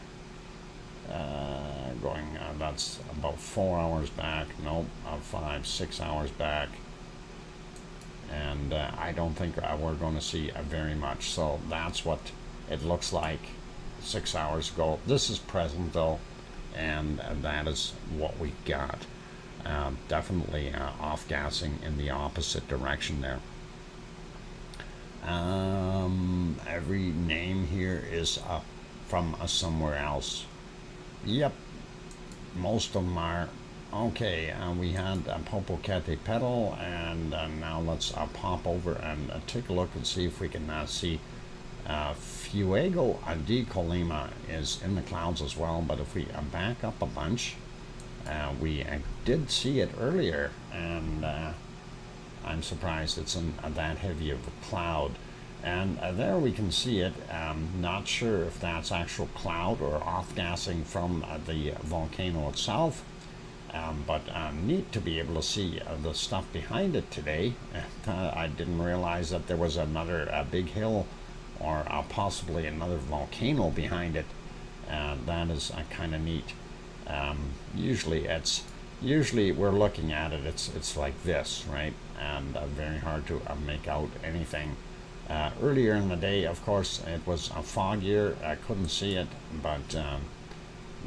That's about 4 hours back. Nope, 5, 6 hours back. And I don't think we're going to see very much. So that's what it looks like 6 hours ago. This is present though, and that is what we got. Definitely off-gassing in the opposite direction there. Every name here is from somewhere else. Yep, most of them are. Okay, we had Popocatépetl, and now let's pop over and take a look and see if we can see Fuego de Colima is in the clouds as well. But if we back up a bunch, we did see it earlier, and I'm surprised it's in that heavy of a cloud. And there we can see it. Not sure if that's actual cloud or off-gassing from the volcano itself. But neat to be able to see the stuff behind it today. I didn't realize that there was another big hill or possibly another volcano behind it. That is kind of neat. Usually we're looking at it, it's like this, right? And very hard to make out anything. Earlier in the day, of course, it was foggier. I couldn't see it, but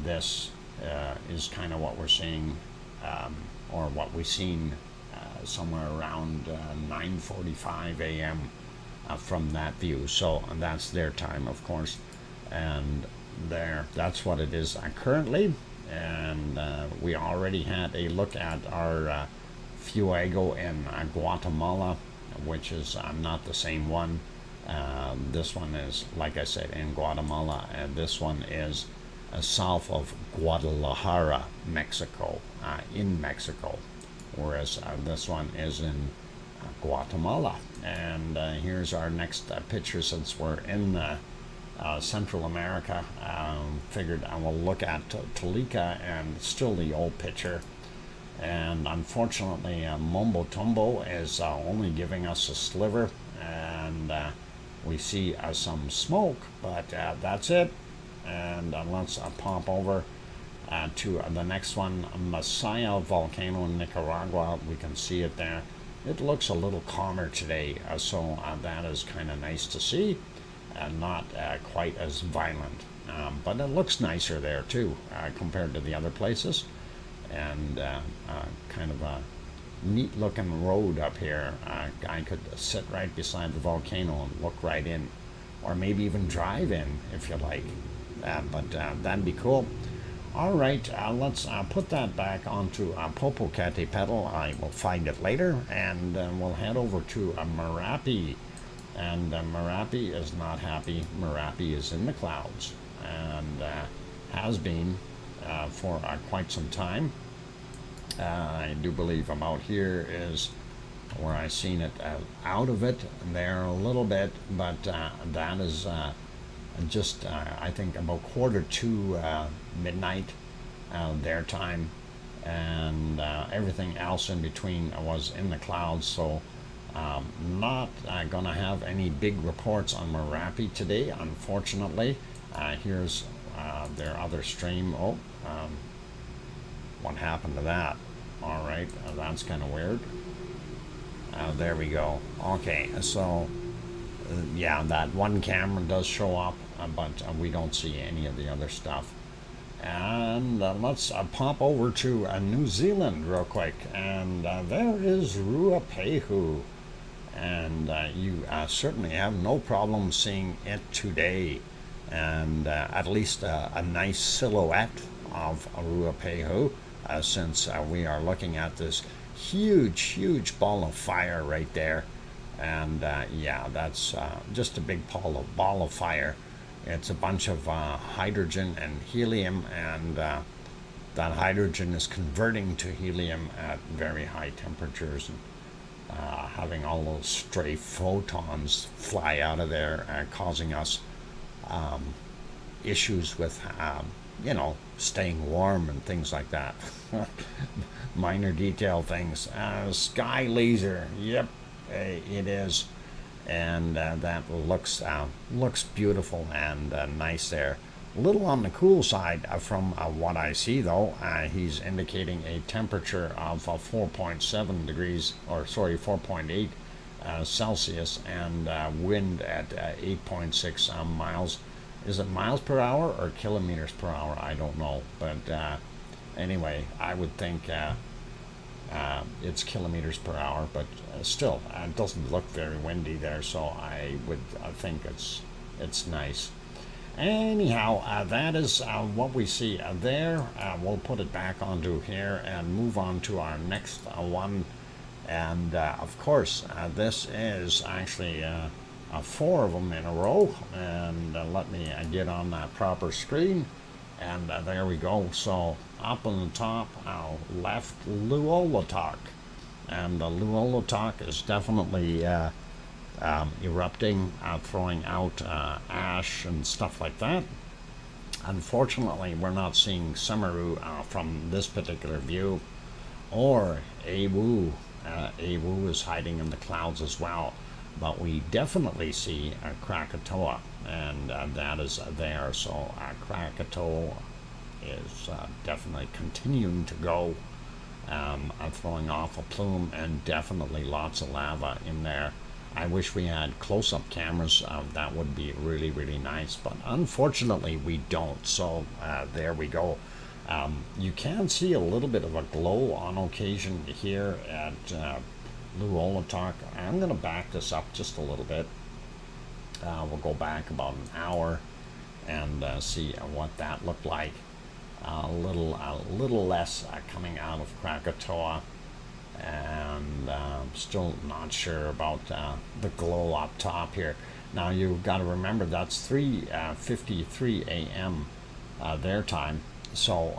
this is kind of what we're seeing, or what we've seen somewhere around 9:45 a.m. From that view. So that's their time, of course, and that's what it is currently. And we already had a look at our Fuego in Guatemala, which is not the same one. This one is, like I said, in Guatemala, and this one is south of Guadalajara, Mexico, in Mexico. whereas this one is in Guatemala. And here's our next picture, since we're in Central America. Figured I will look at Tolica, and still the old picture. And unfortunately, Mumbo Tumbo is only giving us a sliver, and we see some smoke, but that's it. And let's pop over to the next one, Masaya Volcano in Nicaragua. We can see it there. It looks a little calmer today, so that is kind of nice to see, and not quite as violent. But it looks nicer there too, compared to the other places. And kind of a neat looking road up here. I could sit right beside the volcano and look right in, or maybe even drive in if you like. But that'd be cool. All right, let's put that back onto Popocatépetl. I will find it later, and we'll head over to Merapi. And Merapi is not happy. Merapi is in the clouds, and has been for quite some time. I do believe about here is where I seen it out of it there a little bit, but that is just I think about 1:45 midnight their time, and everything else in between was in the clouds. So not gonna have any big reports on Merapi today, unfortunately. Here's their other stream. What happened to that? All right, that's kind of weird. There we go. Okay, so yeah, that one camera does show up, but we don't see any of the other stuff. And let's pop over to New Zealand real quick, and there is Ruapehu, and you certainly have no problem seeing it today, and at least a nice silhouette of Ruapehu, since we are looking at this huge ball of fire right there. And yeah, that's just a big ball of fire. It's a bunch of hydrogen and helium, and that hydrogen is converting to helium at very high temperatures, and having all those stray photons fly out of there, causing us issues with staying warm and things like that. Minor detail things. Sky laser, yep, it is. And that looks beautiful and nice there. A little on the cool side from what I see, though. He's indicating a temperature of 4.7 degrees, or sorry, 4.8 Celsius, and wind at 8.6 miles. Is it miles per hour or kilometers per hour? I don't know. But anyway, I would think it's kilometers per hour, but still, it doesn't look very windy there, so I would think it's nice. Anyhow, that is what we see there. We'll put it back onto here and move on to our next one. And of course, this is actually 4 of them in a row. And let me get on that proper screen. And there we go. So up on the top left, Luolatok. And Luolatok is definitely erupting, throwing out ash and stuff like that. Unfortunately, we're not seeing Samaru from this particular view, or Awu. Awu is hiding in the clouds as well, but we definitely see Krakatoa, and that is there. So Krakatoa is definitely continuing to go, throwing off a plume, and definitely lots of lava in there. I wish we had close-up cameras. That would be really, really nice, but unfortunately we don't. So there we go. You can see a little bit of a glow on occasion here at Luolatok. I'm going to back this up just a little bit. We'll go back about an hour and see what that looked like. A little less coming out of Krakatoa, and still not sure about the glow up top here. Now you've got to remember that's 3:53 a.m. Their time, so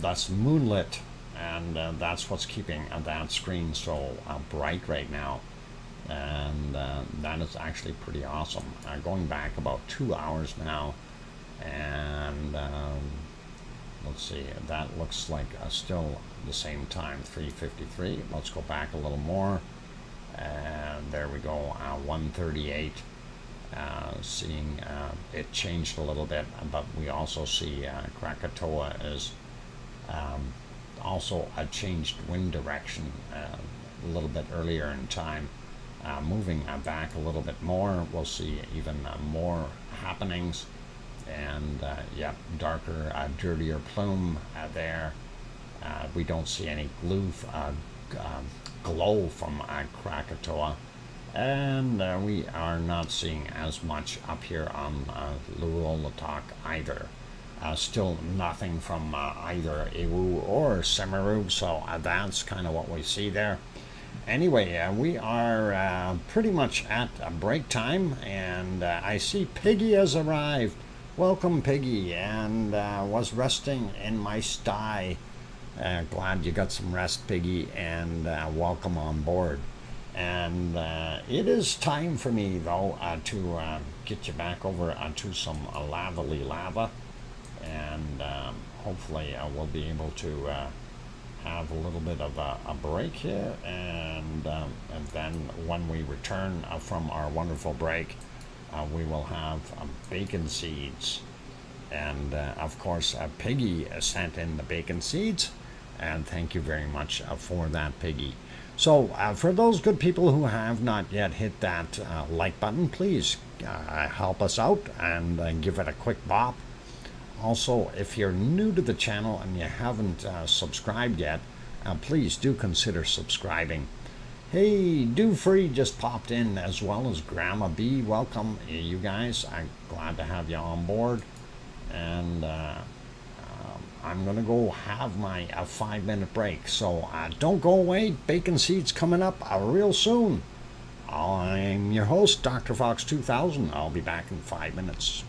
that's moonlit and that's what's keeping that screen so bright right now. And that is actually pretty awesome. Going back about 2 hours now, and let's see, that looks like still the same time, 3:53. Let's go back a little more, and there we go, 1:38. Seeing it changed a little bit, but we also see Krakatoa is also a changed wind direction a little bit earlier in time. Moving back a little bit more, we'll see even more happenings, and yeah, darker, dirtier plume there. We don't see any glow from Krakatoa, and we are not seeing as much up here on Luluolatak either. Still nothing from either Iwu or Semeru, so that's kind of what we see there. Anyway, we are pretty much at break time, and I see Piggy has arrived. Welcome, Piggy, and was resting in my sty. Glad you got some rest, Piggy, and welcome on board. And it is time for me, though, to get you back over to some lava, and hopefully we'll be able to have a little bit of a break here, and then when we return from our wonderful break, we will have bacon seeds, and of course Piggy sent in the bacon seeds, and thank you very much for that, Piggy. So for those good people who have not yet hit that like button, please help us out and give it a quick bop. Also, if you're new to the channel and you haven't subscribed yet, please do consider subscribing. Hey, Do Free just popped in, as well as Grandma B. Welcome, you guys. I'm glad to have you on board. And I'm going to go have my 5-minute break. So don't go away. Bacon Seeds coming up real soon. I'm your host, DrFox2000. I'll be back in 5 minutes.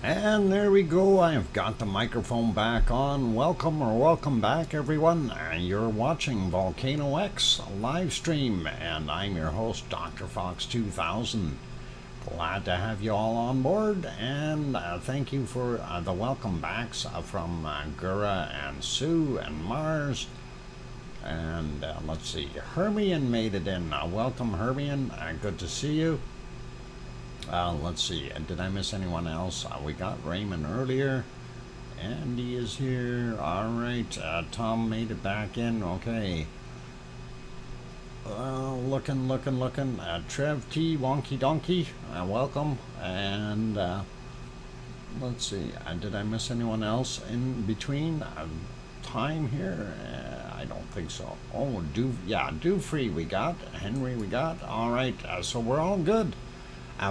And there we go. I've got the microphone back on. Welcome back, everyone. You're watching VolcanoX live stream, and I'm your host, DrFox2000. Glad to have you all on board, and thank you for the welcome backs from Gura and Sue and Mars. And let's see, Hermione made it in. Welcome, Hermione. Good to see you. Let's see, did I miss anyone else? We got Raymond earlier. Andy is here. All right, Tom made it back in. Okay. Looking. Trev T, Wonky Donkey, welcome. And let's see, did I miss anyone else in between time here? I don't think so. Oh, Dufree we got. Henry we got. All right, so we're all good.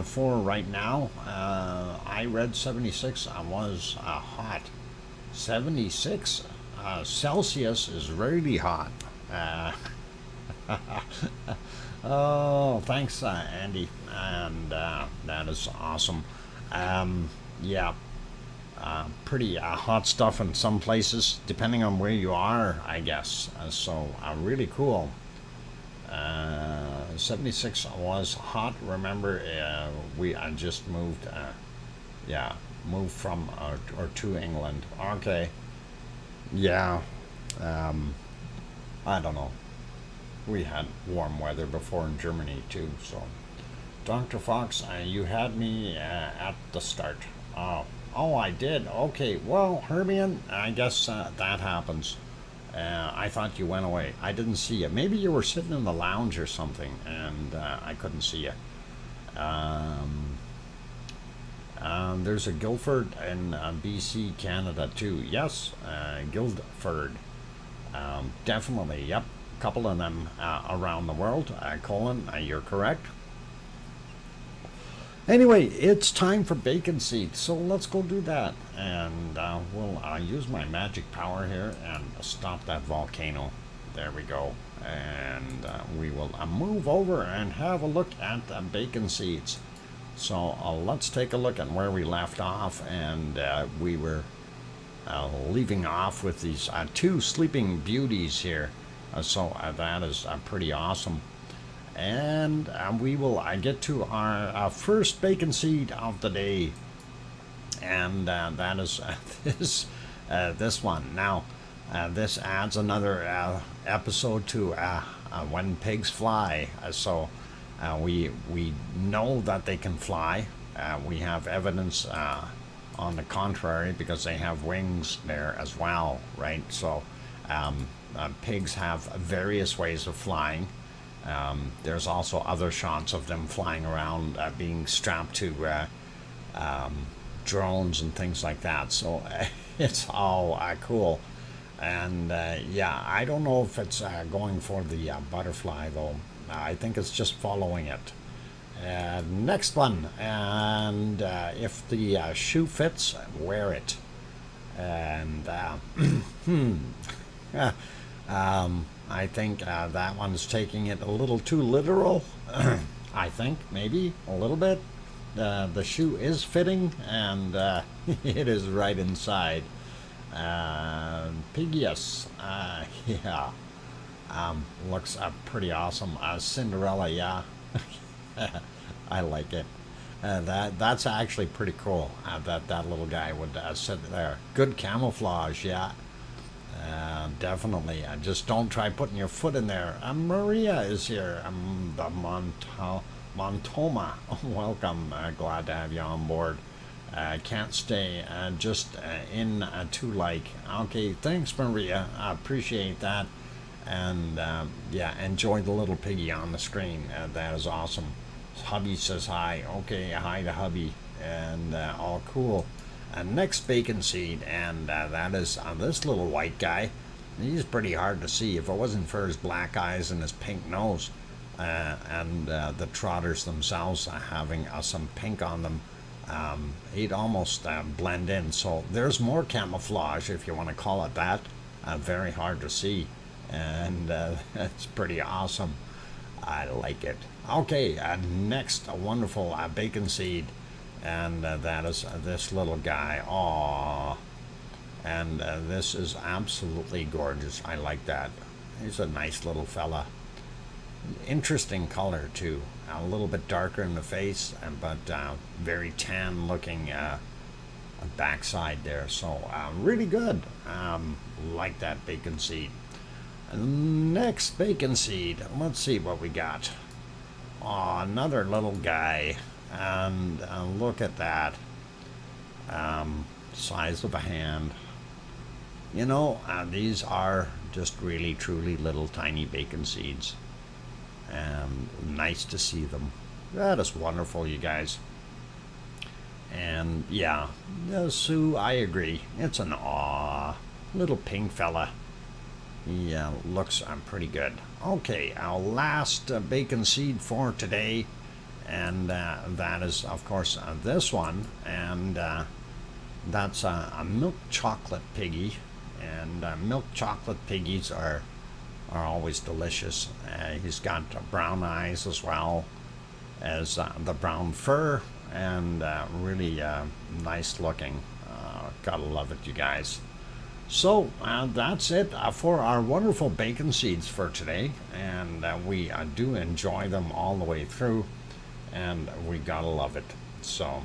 For right now, I read 76 was hot. 76 Celsius is really hot. Oh, thanks, Andy. And that is awesome. Yeah. pretty hot stuff in some places, depending on where you are, I guess. So really cool. 76 was hot. Remember, I just moved. Yeah, moved from or to England. Okay. Yeah. I don't know. We had warm weather before in Germany too. So, Dr. Fox, you had me at the start. Oh, I did. Okay. Well, Hermione, I guess that happens. I thought you went away. I didn't see you. Maybe you were sitting in the lounge or something, and I couldn't see you. There's a Guildford in BC, Canada, too. Yes, Guildford. Definitely, yep. A couple of them around the world. Colin, you're correct. Anyway, it's time for bacon seeds, so let's go do that. And we'll use my magic power here and stop that volcano. There we go. And we will move over and have a look at the bacon seeds. So let's take a look at where we left off. And we were leaving off with these two sleeping beauties here. So that is pretty awesome. And we will get to our first bacon seed of the day, and that is this one. Now, this adds another episode to when pigs fly. So we know that they can fly. We have evidence on the contrary because they have wings there as well, right? So pigs have various ways of flying. There's also other shots of them flying around, being strapped to drones and things like that. So it's all cool. And yeah, I don't know if it's going for the butterfly, though. I think it's just following it. Next one. And if the shoe fits, wear it. And I think that one's taking it a little too literal. I think, maybe, a little bit. The shoe is fitting, and it is right inside. Piggius, yeah. Looks pretty awesome. Cinderella, yeah. I like it. That's actually pretty cool, that little guy would sit there. Good camouflage, yeah. Definitely. Just don't try putting your foot in there. Maria is here. The Montoma. Welcome. Glad to have you on board. Can't stay. Just in to like. Okay, thanks, Maria. I appreciate that. And yeah, enjoy the little piggy on the screen. That is awesome. Hubby says hi. Okay, hi to hubby. And all cool. Next bacon seed, and that is this little white guy. He's pretty hard to see. If it wasn't for his black eyes and his pink nose, and the trotters themselves having some pink on them, he'd almost blend in. So there's more camouflage, if you want to call it that. Very hard to see, and it's pretty awesome. I like it. Okay, next, a wonderful bacon seed. And that is this little guy. Aww. And this is absolutely gorgeous. I like that. He's a nice little fella. Interesting color, too. A little bit darker in the face, but very tan looking backside there. So really good. Like that bacon seed. Next bacon seed. Let's see what we got. Aw, another little guy. And look at that. Size of a hand. You know, these are just really, truly little tiny bacon seeds. Nice to see them. That is wonderful, you guys. And yeah, Sue, I agree. It's an little pink fella. Yeah, looks pretty good. Okay, our last bacon seed for today. And that is, of course, this one. And that's a milk chocolate piggy. And milk chocolate piggies are always delicious. He's got brown eyes as well as the brown fur, and really nice looking. Gotta love it, you guys. So that's it for our wonderful bacon seeds for today, and we do enjoy them all the way through, and we gotta love it. So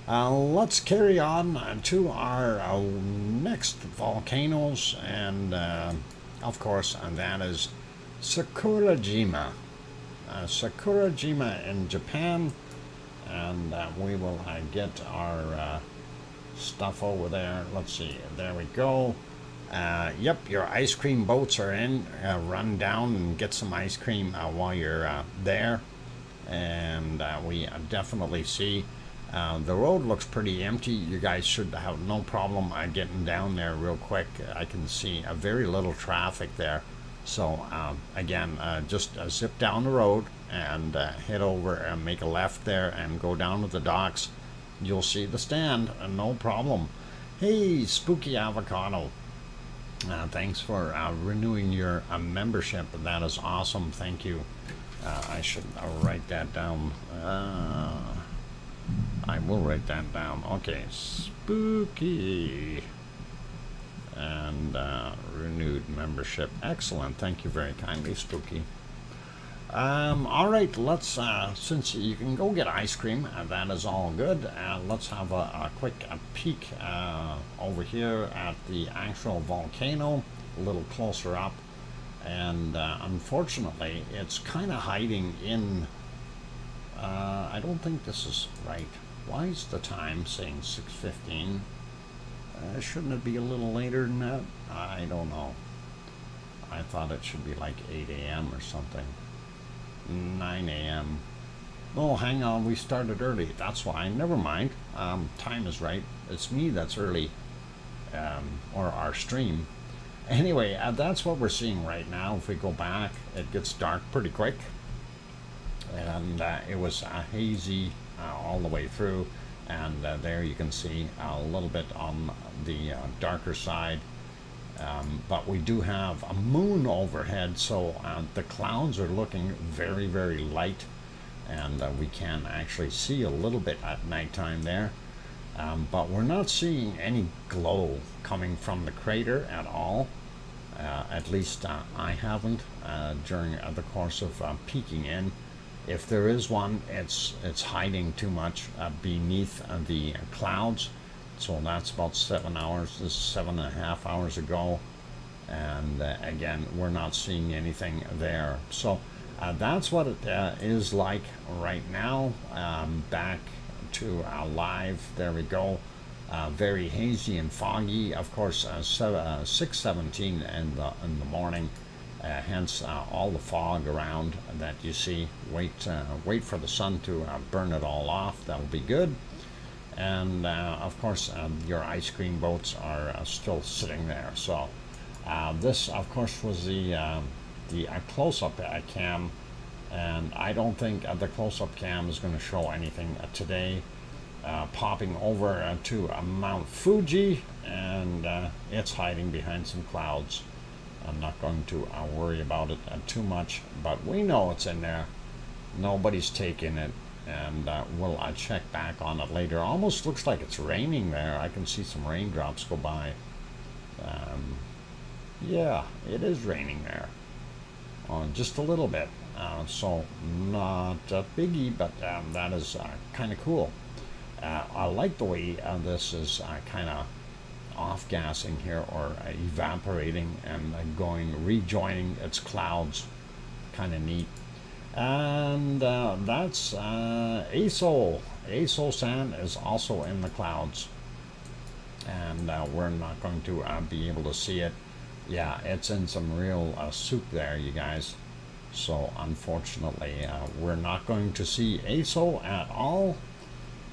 let's carry on to our next volcanoes, and of course, and that is Sakurajima. Sakurajima in Japan, and we will get our stuff over there. Let's see, there we go. Yep, your ice cream boats are in. Run down and get some ice cream while you're there. And we definitely see the road looks pretty empty. You guys should have no problem getting down there real quick. I can see very little traffic there. So again, just zip down the road and head over and make a left there and go down to the docks. You'll see the stand, no problem. Hey, Spooky Avocado, thanks for renewing your membership. That is awesome. Thank you. I should write that down. I will write that down. Okay, Spooky and renewed membership. Excellent. Thank you very kindly, Spooky. All right, let's, since you can go get ice cream, that is all good, let's have a quick peek over here at the actual volcano, a little closer up, and unfortunately, it's kind of hiding in, I don't think this is right. Why is the time saying 6:15? Shouldn't it be a little later than that? I don't know. I thought it should be like 8 a.m. or something. 9 a.m. Oh, hang on, we started early. That's why. Never mind. Time is right. It's me that's early, or our stream. Anyway, that's what we're seeing right now. If we go back, it gets dark pretty quick. And it was hazy all the way through. And there you can see a little bit on the darker side. But we do have a moon overhead, so the clouds are looking very, very light, and we can actually see a little bit at nighttime there. But we're not seeing any glow coming from the crater at all. At least I haven't during the course of peeking in. If there is one, it's hiding too much beneath the clouds. So that's about 7 hours. This is 7.5 hours ago, and again, we're not seeing anything there. So that's what it is like right now. Back to live. There we go. Very hazy and foggy. Of course, 6:17 in the morning. Hence all the fog around that you see. Wait for the sun to burn it all off. That'll be good. And of course, your ice cream boats are still sitting there. So this, of course, was the close-up cam, and I don't think the close-up cam is going to show anything today. Popping over to Mount Fuji, and it's hiding behind some clouds. I'm not going to worry about it too much, but we know it's in there. Nobody's taking it. And we'll check back on it later. Almost looks like it's raining there. I can see some raindrops go by. Yeah, it is raining there. Just a little bit. So not a biggie, but that is kind of cool. I like the way this is kind of off-gassing here, or evaporating and rejoining its clouds. Kind of neat. And that's Aso. Aso-san is also in the clouds, and we're not going to be able to see it. Yeah, it's in some real soup there, you guys. So unfortunately, we're not going to see Aso at all,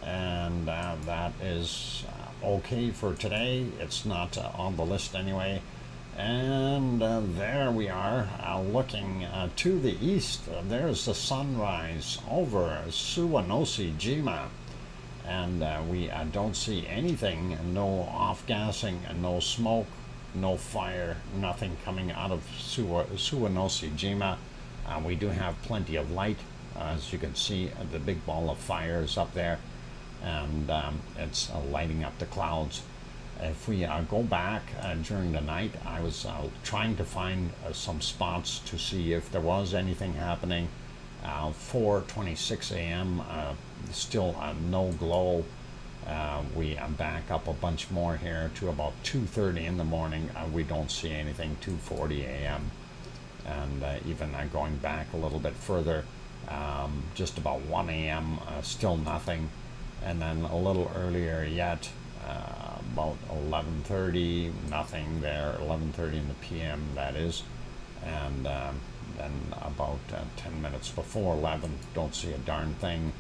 and that is okay for today. It's not on the list anyway. And there we are, looking to the east. There's the sunrise over Suwanoshi-jima. And we don't see anything, no off-gassing, no smoke, no fire, nothing coming out of Suwanoshi-jima. We do have plenty of light. As you can see, the big ball of fire is up there, and it's lighting up the clouds. If we go back during the night, I was trying to find some spots to see if there was anything happening. 4:26 a.m. Still no glow. We back up a bunch more here to about 2:30 in the morning. We don't see anything. 2:40 a.m. and even going back a little bit further, just about 1 a.m. Still nothing, and then a little earlier yet. About 11:30, nothing there. 11:30 in the p.m. that is, and then about 10 minutes before 11, don't see a darn thing.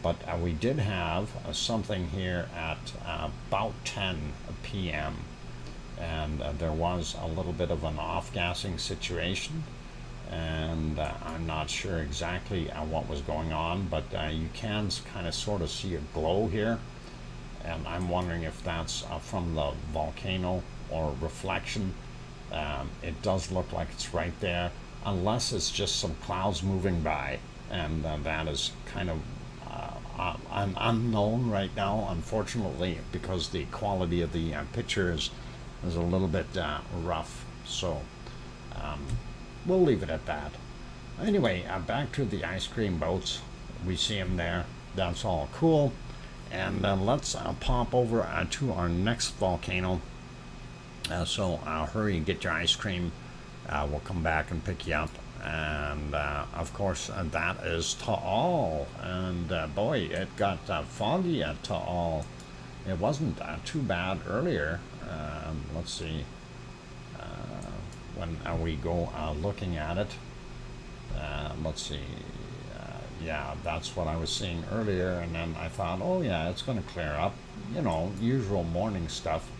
But we did have something here at about 10 p.m. and there was a little bit of an off-gassing situation, and I'm not sure exactly what was going on, but you can kind of sort of see a glow here. And I'm wondering if that's from the volcano or reflection. It does look like it's right there, unless it's just some clouds moving by, and that is kind of an unknown right now, unfortunately, because the quality of the picture is a little bit rough. So we'll leave it at that. Anyway, back to the ice cream boats. We see them there. That's all cool. And let's pop over to our next volcano. So hurry and get your ice cream. We'll come back and pick you up. And of course, that is Taal. And boy, it got foggy at Taal. It wasn't too bad earlier. Let's see. When we go looking at it, let's see. Yeah, that's what I was seeing earlier, and then I thought, oh yeah, it's going to clear up, you know, usual morning stuff,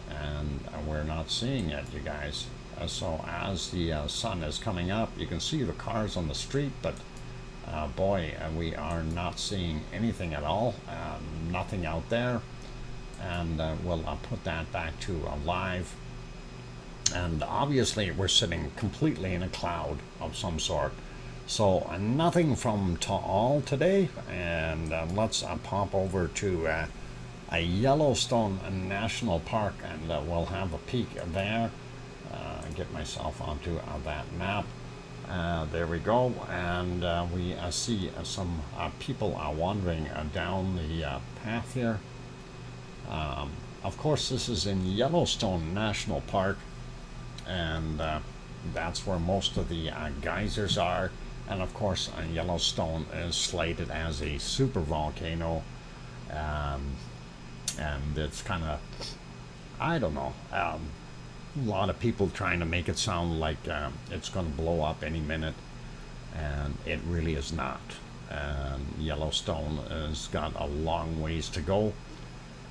and we're not seeing it, you guys. So as the sun is coming up, you can see the cars on the street, but boy, we are not seeing anything at all, nothing out there, and we'll put that back to live. And obviously we're sitting completely in a cloud of some sort. So nothing from Taal today, and let's pop over to a Yellowstone National Park, and we'll have a peek there. Get myself onto that map. There we go, and we see some people wandering down the path here. Of course, this is in Yellowstone National Park, and that's where most of the geysers are. And of course, Yellowstone is slated as a super volcano, and it's kind of, I don't know, a lot of people trying to make it sound like it's going to blow up any minute, and it really is not. Yellowstone has got a long ways to go,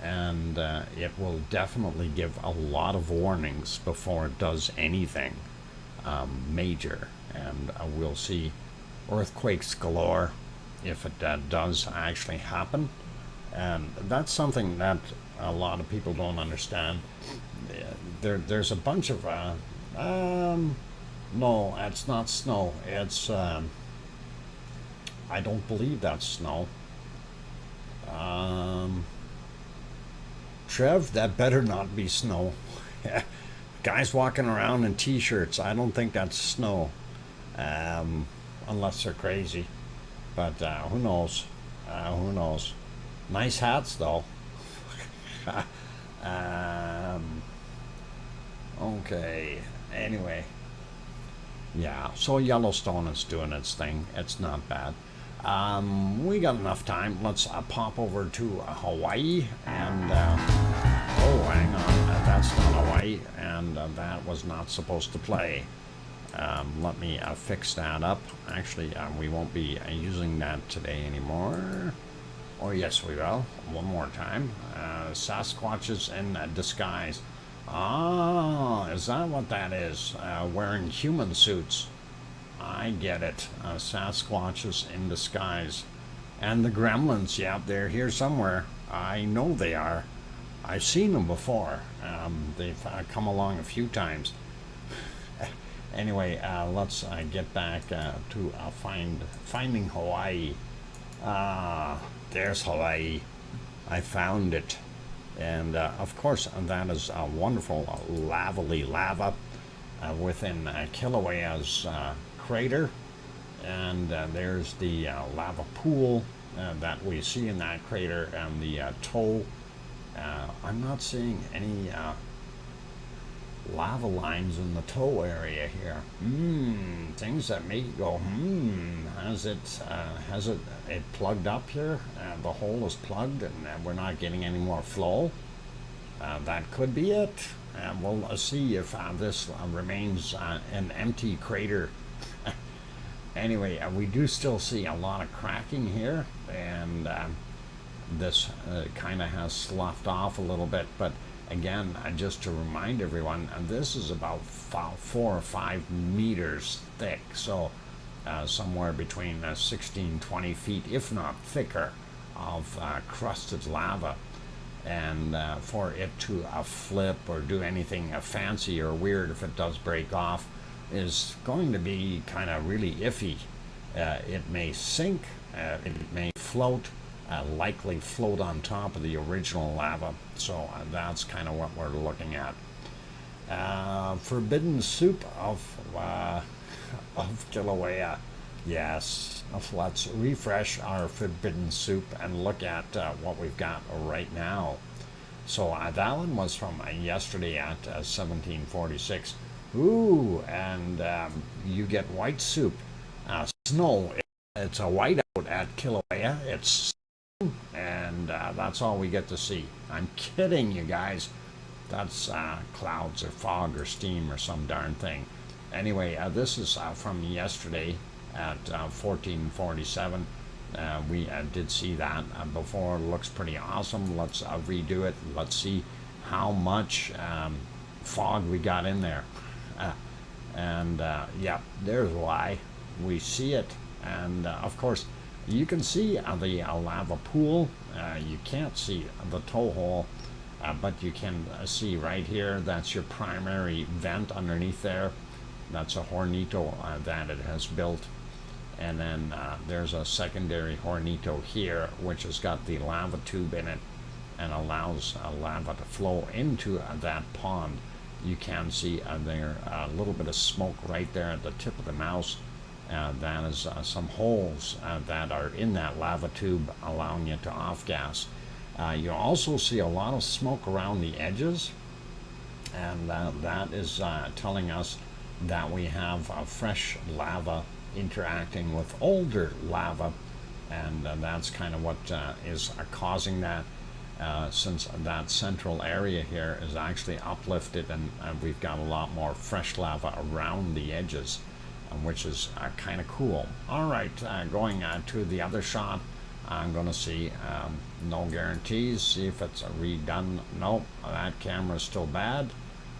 and it will definitely give a lot of warnings before it does anything major, and we'll see earthquakes galore if it does actually happen. And that's something that a lot of people don't understand. There's a bunch of no, it's not snow, it's I don't believe that's snow. Trev, that better not be snow. Guys walking around in t-shirts, I don't think that's snow, unless they're crazy, but who knows, who knows. Nice hats though. Okay, anyway, yeah, so Yellowstone is doing its thing. It's not bad. We got enough time. Let's pop over to Hawaii, and oh, hang on, that's not Hawaii, and that was not supposed to play. Let me fix that up. Actually, we won't be using that today anymore. Oh yes, we will. One more time. Sasquatches in disguise. Ah, is that what that is? Wearing human suits. I get it. Sasquatches in disguise. And the gremlins, yeah, they're here somewhere. I know they are. I've seen them before. They've come along a few times. Anyway, let's get back to finding Hawaii. Ah, there's Hawaii. I found it. And of course, that is a wonderful lavally lava within Kilauea's crater. And there's the lava pool that we see in that crater, and the toe. I'm not seeing any lava lines in the toe area here. Things that make you go, has it plugged up here? The hole is plugged and we're not getting any more flow. That could be it. We'll see if this remains an empty crater. Anyway, we do still see a lot of cracking here, and this kind of has sloughed off a little bit, but again, just to remind everyone, this is about 4 or 5 meters thick, so somewhere between 16, 20 feet, if not thicker, of crusted lava. And for it to flip or do anything fancy or weird, if it does break off, is going to be kind of really iffy. It may sink, it may float, likely float on top of the original lava. So that's kind of what we're looking at. Forbidden soup of Kilauea. Yes, let's refresh our forbidden soup and look at what we've got right now. So that one was from yesterday at 1746. Ooh, and you get white soup. Snow. It's a whiteout at Kilauea. It's and that's all we get to see. I'm kidding you guys. That's clouds or fog or steam or some darn thing. Anyway, this is from yesterday at 1447. We did see that before. It looks pretty awesome. Let's redo it. Let's see how much fog we got in there. Yeah, there's why we see it. And of course, you can see the lava pool. You can't see the toe hole, but you can see right here. That's your primary vent underneath there. That's a hornito that it has built. And then there's a secondary hornito here, which has got the lava tube in it and allows lava to flow into that pond. You can see there a little bit of smoke right there at the tip of the mouse. That is some holes that are in that lava tube, allowing you to off-gas. You also see a lot of smoke around the edges, and that is telling us that we have fresh lava interacting with older lava, and that's kind of what is causing that, since that central area here is actually uplifted, and we've got a lot more fresh lava around the edges, which is kind of cool. All right, going to the other shot, I'm going to see no guarantees, see if it's redone. Nope, that camera is still bad.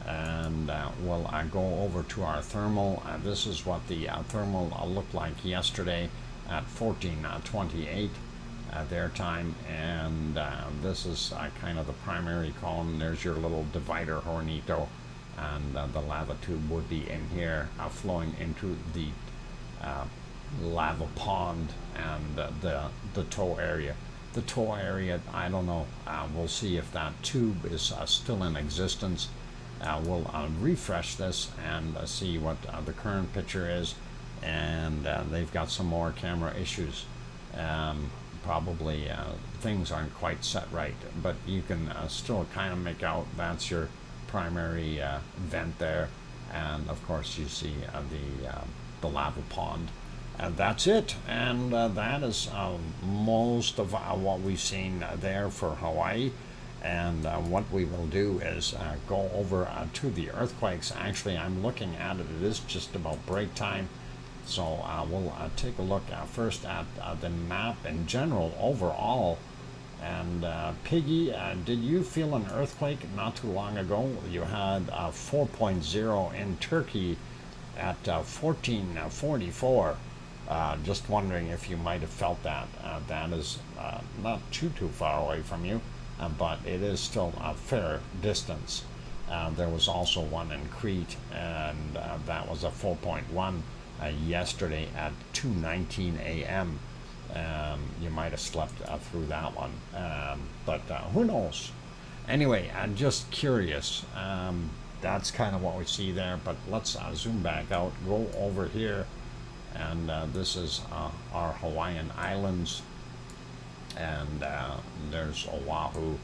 And we'll go over to our thermal. This is what the thermal looked like yesterday at 1428 their time, and this is kind of the primary column. There's your little divider hornito, and the lava tube would be in here flowing into the lava pond and the toe area. The toe area, I don't know. We'll see if that tube is still in existence. We'll refresh this and see what the current picture is, and they've got some more camera issues. Probably things aren't quite set right, but you can still kind of make out that's your primary vent there, and of course you see the lava pond. And that's it, and that is most of what we've seen there for Hawaii. And what we will do is go over to the earthquakes. Actually, I'm looking at it. It is just about break time. So we'll take a look first at the map in general, overall. And Piggy, did you feel an earthquake not too long ago? You had 4.0 in Turkey at 1444. Just wondering if you might have felt that. That is not too far away from you. But it is still a fair distance. There was also one in Crete, and that was a 4.1 yesterday at 2:19 a.m. You might have slept through that one, but who knows? Anyway, I'm just curious. That's kind of what we see there, but let's zoom back out, go over here, and this is our Hawaiian Islands, and there's Oahu,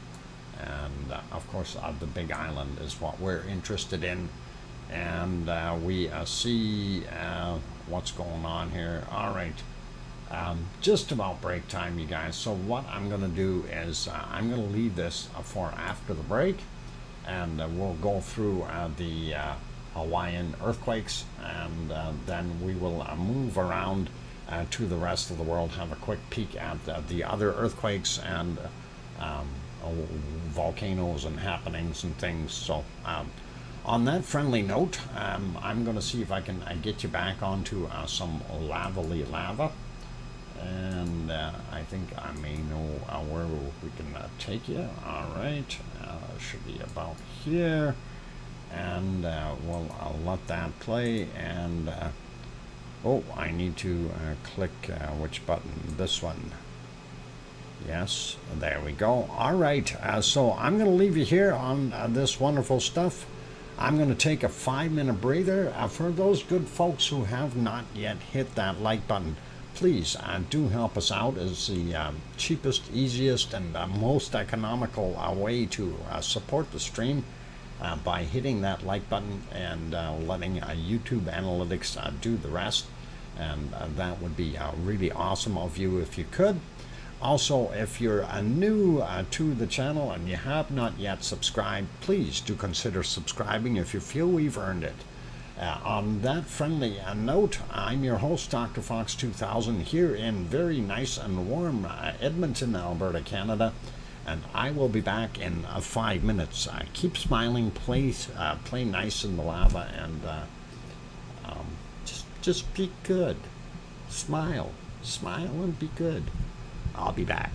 and of course the Big Island is what we're interested in, and we see what's going on here. All right. Just about break time, you guys. So what I'm going to do is I'm going to leave this for after the break, and we'll go through the Hawaiian earthquakes, and then we will move around to the rest of the world, have a quick peek at the other earthquakes and volcanoes and happenings and things. So on that friendly note, I'm going to see if I can get you back onto some lava. And I think I may know where we can take you. All right, should be about here, and we'll let that play. And oh, I need to click which button? This one. Yes, there we go. All right, so I'm going to leave you here on this wonderful stuff. I'm going to take a 5-minute breather. For those good folks who have not yet hit that like button, please do help us out. It's the cheapest, easiest, and most economical way to support the stream by hitting that like button and letting YouTube analytics do the rest. And that would be really awesome of you if you could. Also, if you're new to the channel and you have not yet subscribed, please do consider subscribing if you feel we've earned it. On that friendly note, I'm your host, DrFox2000, here in very nice and warm Edmonton, Alberta, Canada, and I will be back in 5 minutes. Keep smiling, play nice in the lava, and just be good. Smile and be good. I'll be back.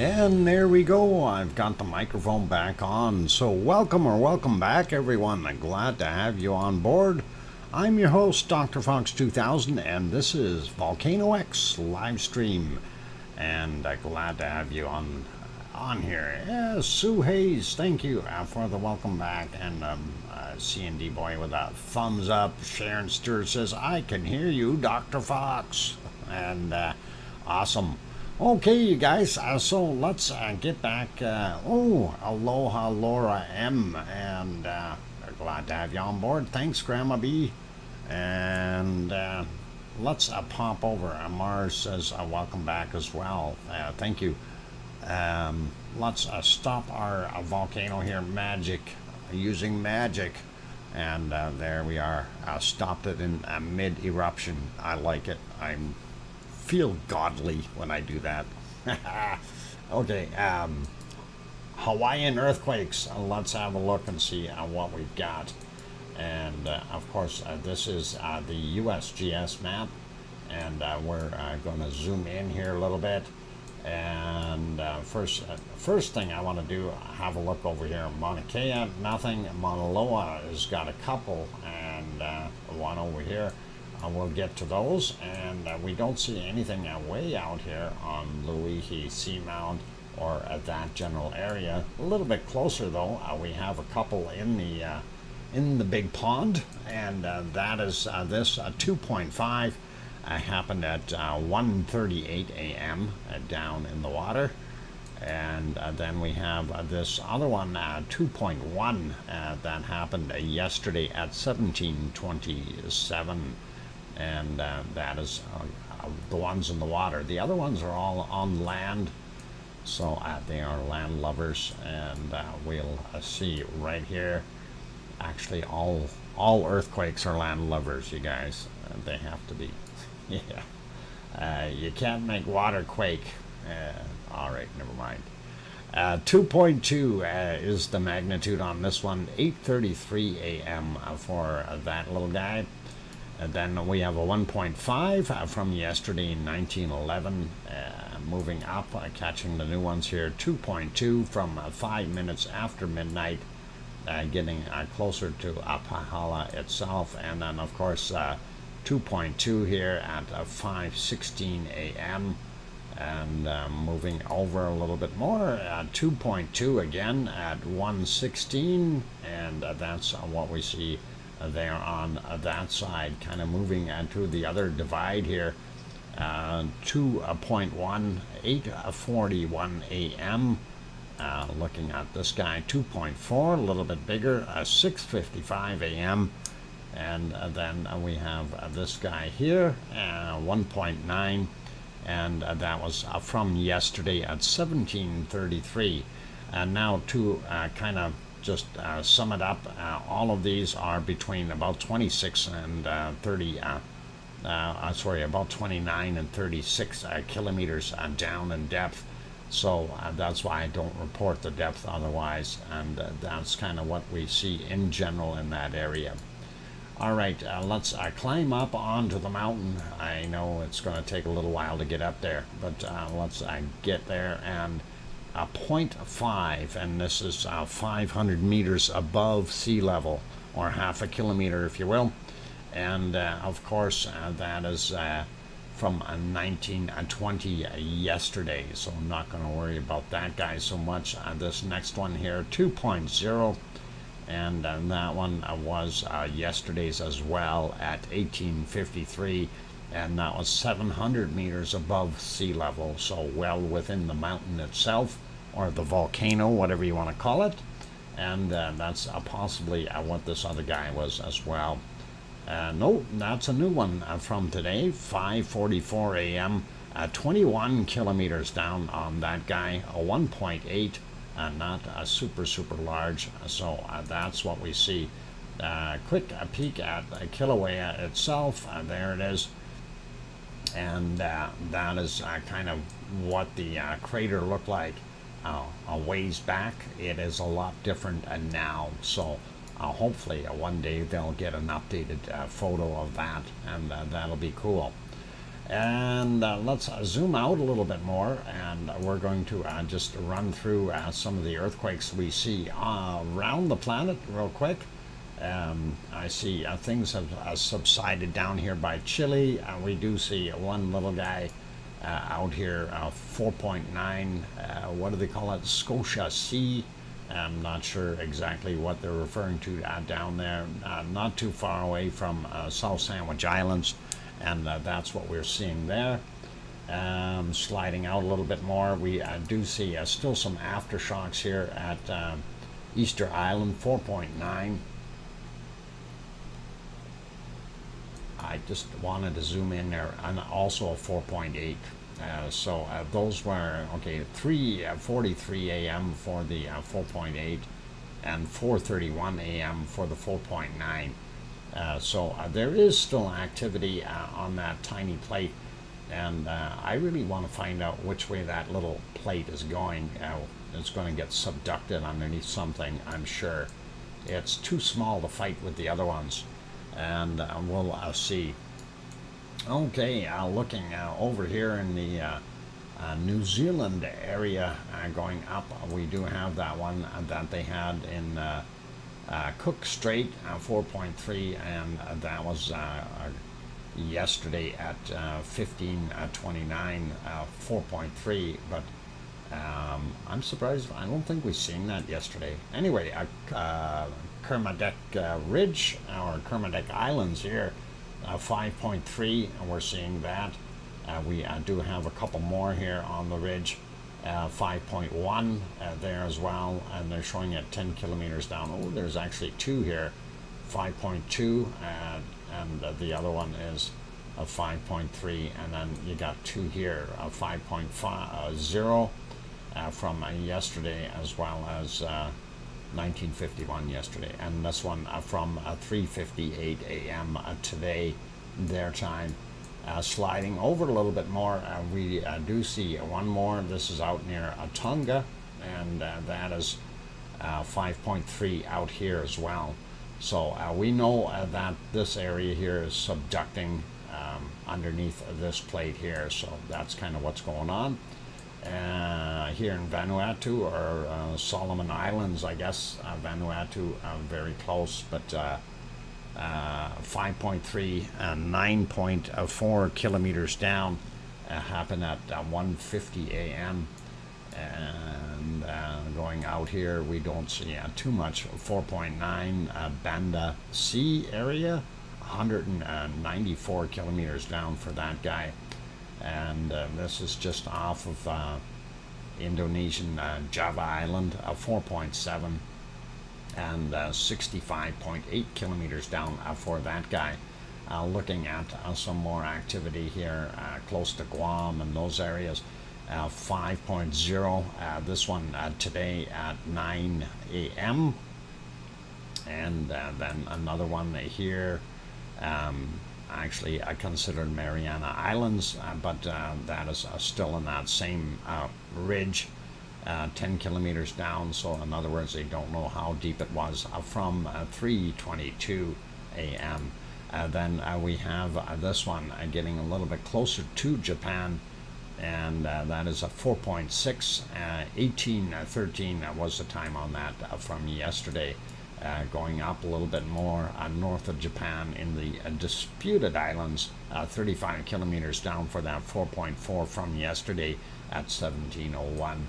And there we go. I've got the microphone back on. So welcome back, everyone. I'm glad to have you on board. I'm your host, DrFox2000, and this is VolcanoX live stream. And glad to have you on here. Sue Hayes, thank you for the welcome back. And C&D boy with a thumbs up. Sharon Stewart says, I can hear you, Dr. Fox. And awesome. Okay, you guys, so let's get back. Aloha Laura M. And glad to have you on board. Thanks, Grandma B. And let's pop over. Mars says, welcome back as well. Thank you. Let's stop our volcano here, using magic. And there we are. Stopped it in mid-eruption. I like it. I feel godly when I do that. Okay, Hawaiian earthquakes. Let's have a look and see what we've got. And of course, this is the USGS map. And we're going to zoom in here a little bit. And first thing I want to do, have a look over here. Mauna Kea, nothing. Mauna Loa has got a couple, and one over here. We'll get to those, and we don't see anything way out here on Luihi Seamount or at that general area. A little bit closer though, we have a couple in the big pond, and that is this 2.5. Happened at 1:38 a.m. Down in the water, and then we have this other one 2.1 that happened yesterday at 17:27, and that is the ones in the water. The other ones are all on land, so they are land lovers, and we'll see right here. Actually, all earthquakes are land lovers, you guys. They have to be. Yeah, you can't make water quake. All right, never mind. 2.2 is the magnitude on this one. 8:33 a.m. For that little guy. And then we have a 1.5 from yesterday, 1911, moving up, catching the new ones here. 2.2 from 5 minutes after midnight, getting closer to Pahala itself, and then of course 2.2 here at 5:16 a.m. and moving over a little bit more. 2.2 again at 1:16, and that's what we see there on that side, kind of moving to the other divide here. 2.1, 8:41 a.m. Looking at this guy, 2.4, a little bit bigger, 6:55 a.m. And then we have this guy here, 1.9, and that was from yesterday at 17:33. And now to kind of just sum it up, all of these are between about 26 and 30, about 29 and 36 kilometers down in depth. So that's why I don't report the depth otherwise, and that's kind of what we see in general in that area. All right, let's climb up onto the mountain. I know it's going to take a little while to get up there, but let's get there. And 0.5, and this is 500 meters above sea level, or half a kilometer, if you will. And of course, that is from 1920 yesterday, so I'm not going to worry about that guy so much. This next one here, 2.0. And that one was yesterday's as well at 18:53, and that was 700 meters above sea level, so well within the mountain itself, or the volcano, whatever you want to call it. And that's possibly what this other guy was as well. No, that's a new one from today, 5:44 a.m. 21 kilometers down on that guy, a 1.8. Not super large, so that's what we see. Quick peek at Kilauea itself. There it is, and that is kind of what the crater looked like a ways back. It is a lot different now, so hopefully one day they'll get an updated photo of that, and that'll be cool. And let's zoom out a little bit more, and we're going to just run through some of the earthquakes we see around the planet real quick. I see things have subsided down here by Chile. We do see one little guy out here, 4.9, what do they call it, Scotia C. I'm not sure exactly what they're referring to down there, not too far away from South Sandwich Islands, and that's what we're seeing there. Sliding out a little bit more, we do see still some aftershocks here at Easter Island, 4.9. I just wanted to zoom in there, and also a 4.8. So those were, okay, 3:43 a.m. for the 4.8 and 4:31 a.m. for the 4.9. So there is still activity on that tiny plate, and I really want to find out which way that little plate is going. It's going to get subducted underneath something, I'm sure. It's too small to fight with the other ones, and we'll see. Okay, looking over here in the New Zealand area going up, we do have that one that they had in Cook Strait, 4.3, and that was yesterday at 15:29, 4.3, but I'm surprised. I don't think we've seen that yesterday. Anyway, Kermadec Ridge, or Kermadec Islands here, 5.3, and we're seeing that. We do have a couple more here on the ridge, 5.1 there as well, and they're showing it 10 kilometers down. Oh, there's actually two here, 5.2, and the other one is 5.3, and then you got two here, 5.0 from yesterday, as well as 1951 yesterday, and this one from 3:58 a.m. Today, their time. Sliding over a little bit more, we do see one more. This is out near Tonga, and that is 5.3 out here as well. So we know that this area here is subducting underneath this plate here, so that's kind of what's going on. Here in Vanuatu, or Solomon Islands, I guess. Vanuatu, very close, but 5.3, 9.4 kilometers down, happened at 1:50 a.m. And going out here, we don't see too much. 4.9, Banda Sea area, 194 kilometers down for that guy. And this is just off of Indonesian Java Island, 4.7, and 65.8 kilometers down for that guy. Looking at some more activity here close to Guam and those areas, 5.0, this one today at 9 a.m. And then another one here, actually I considered Mariana Islands, but that is still in that same ridge, 10 kilometers down. So in other words, they don't know how deep it was, from 3:22 a.m. Then we have this one getting a little bit closer to Japan, and that is a 4.6, 18:13 was the time on that from yesterday. Going up a little bit more north of Japan in the disputed islands, 35 kilometers down for that 4.4 from yesterday at 17:01.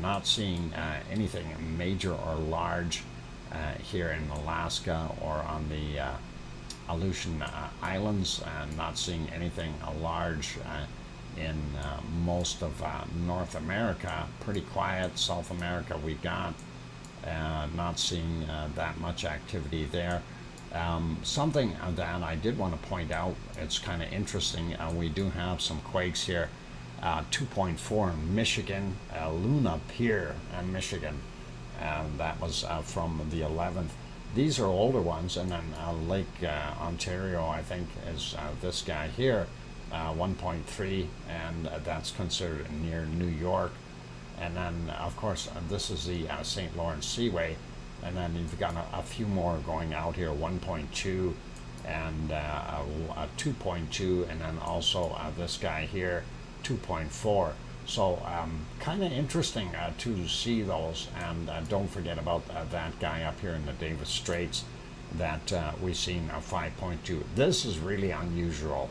Not seeing anything major or large here in Alaska or on the Aleutian Islands, not seeing anything large in most of North America. Pretty quiet. South America we got. Not seeing that much activity there. Something that I did want to point out, it's kind of interesting, we do have some quakes here. 2.4 in Michigan, Luna Pier in Michigan, and that was from the 11th. These are older ones, and then Lake Ontario, I think, is this guy here, 1.3, and that's considered near New York. And then, of course, this is the St. Lawrence Seaway, and then you've got a few more going out here, 1.2, and a 2.2, and then also this guy here, 2.4. So kind of interesting to see those, and don't forget about that guy up here in the Davis Straits that we've seen a 5.2. This is really unusual.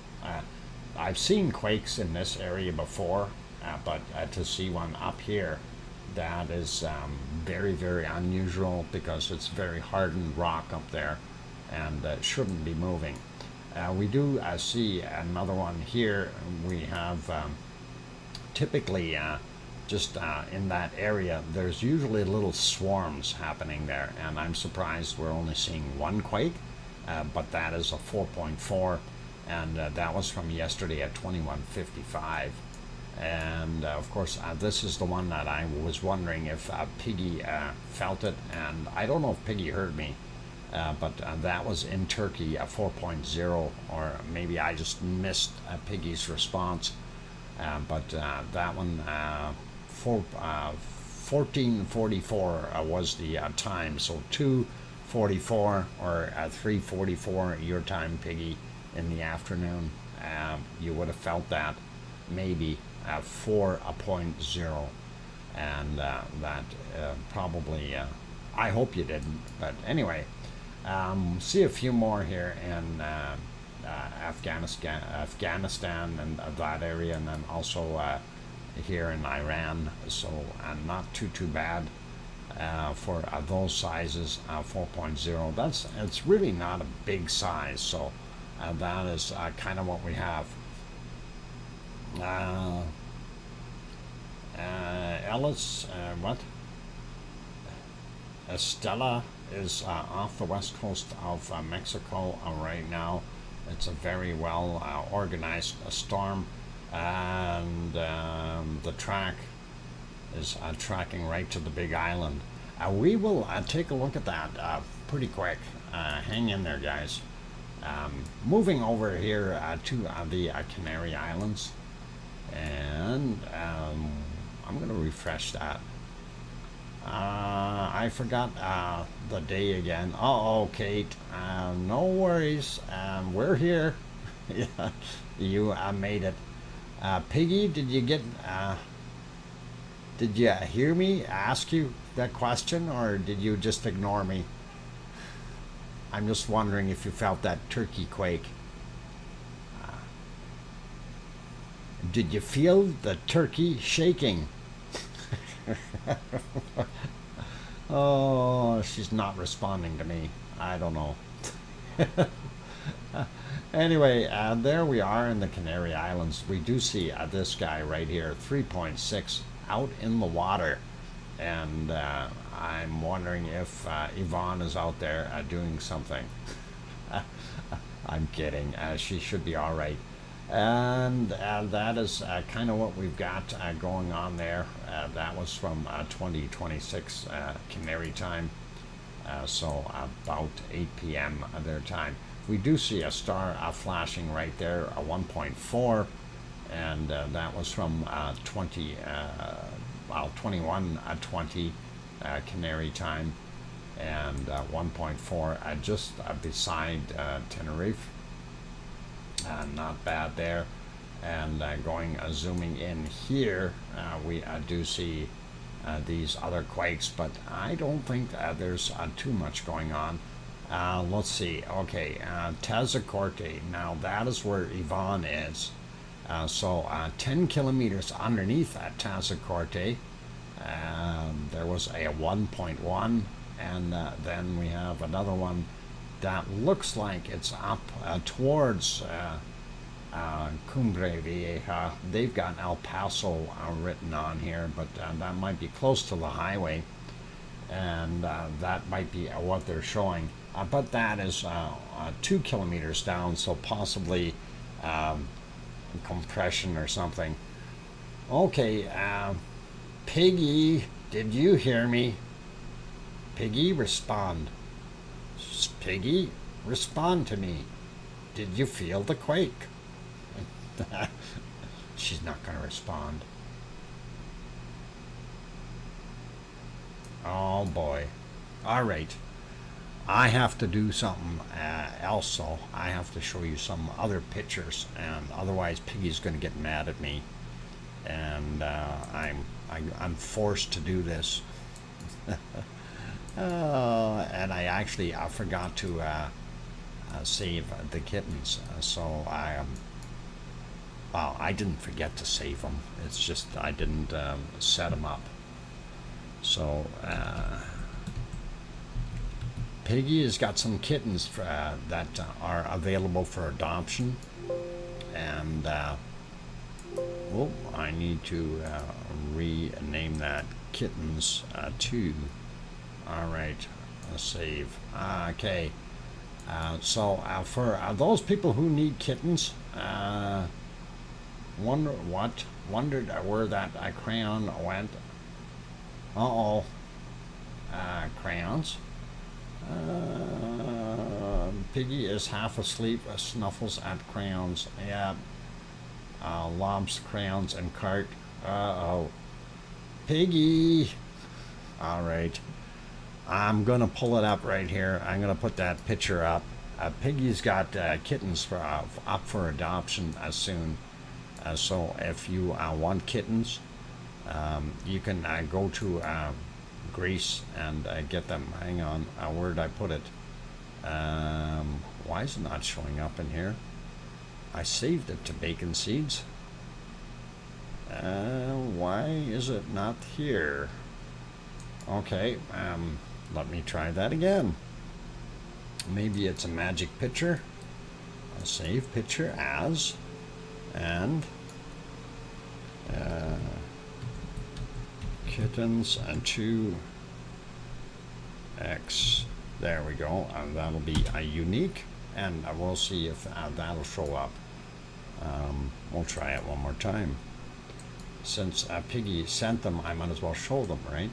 I've seen quakes in this area before, but to see one up here, that is very, very unusual because it's very hardened rock up there and shouldn't be moving. We do see another one here. We have typically just in that area, there's usually little swarms happening there, and I'm surprised we're only seeing one quake, but that is a 4.4, and that was from yesterday at 21:55. And of course, this is the one that I was wondering if Piggy felt it, and I don't know if Piggy heard me, but that was in Turkey, a 4.0, or maybe I just missed Piggy's response. But that one, 14:44 was the time, so 2:44 or 3:44 your time, Piggy, in the afternoon. You would have felt that maybe 4.0, and that probably, I hope you didn't, but anyway, see a few more here in Afghanistan and that area, and then also here in Iran. So not too bad for those sizes. 4.0. It's really not a big size. So that is kind of what we have. Ellis, what? Estella is off the west coast of Mexico right now. It's a very well organized storm, and the track is tracking right to the Big Island. We will take a look at that pretty quick. Hang in there, guys. Moving over here to the Canary Islands, and I'm going to refresh that. I forgot the day again. Oh, Kate. No worries. We're here. Yeah, you made it. Piggy, did you get? Did you hear me ask you that question, or did you just ignore me? I'm just wondering if you felt that turkey quake. Did you feel the turkey shaking? Oh, she's not responding to me. I don't know. Anyway, there we are in the Canary Islands. We do see this guy right here, 3.6, out in the water. And I'm wondering if Yvonne is out there doing something. I'm kidding. She should be all right. And that is kind of what we've got going on there. That was from 2026 Canary time, so about 8 p.m. their time. We do see a star flashing right there, a 1.4, and that was from 21:20 Canary time, and 1.4 just beside Tenerife. Not bad there. And zooming in here, we do see these other quakes, but I don't think there's too much going on. Let's see. Okay, Tazacorte. Now that is where Yvonne is. So 10 kilometers underneath Tazacorte, there was a 1.1, and then we have another one that looks like it's up towards Cumbre Vieja. They've got El Paso written on here, but that might be close to the highway, and that might be what they're showing. But that is 2 kilometers down, so possibly compression or something. Okay, Piggy, did you hear me? Piggy, respond. Piggy, respond to me. Did you feel the quake? She's not going to respond. Oh boy. All right. I have to do something else, so I have to show you some other pictures, and otherwise Piggy's going to get mad at me, and I'm forced to do this. And I forgot to save the kittens, so well, I didn't forget to save them. It's just I didn't set them up. So Piggy has got some kittens that are available for adoption, and oh, I need to rename that kittens 2. All right, let's save. Okay, so for those people who need kittens, wondered where that crayon went. Crayons. Piggy is half asleep, snuffles at crayons. Yeah. Lobs crayons and cart. Uh-oh. Piggy! Alright. I'm gonna pull it up right here. I'm gonna put that picture up. Piggy's got kittens up for adoption soon. So if you want kittens, you can go to Greece and get them. Hang on, where did I put it? Why is it not showing up in here? I saved it to bacon seeds. Why is it not here? Okay, let me try that again. Maybe it's a magic picture. I'll save picture as, and kittens and 2x. There we go. That'll be a unique, and we'll see if that'll show up. We'll try it one more time. Since Piggy sent them, I might as well show them, right?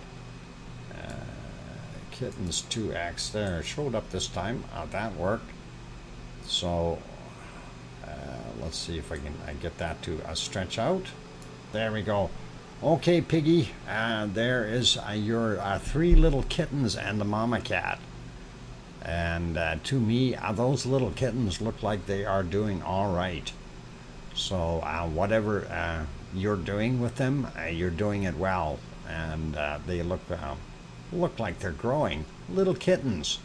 Kittens 2x. There, it showed up this time. That worked. So let's see if I can get that to stretch out. There we go. Okay, Piggy, there is your 3 little kittens and the mama cat. And to me, those little kittens look like they are doing all right. So whatever you're doing with them, you're doing it well. And they look like they're growing. Little kittens.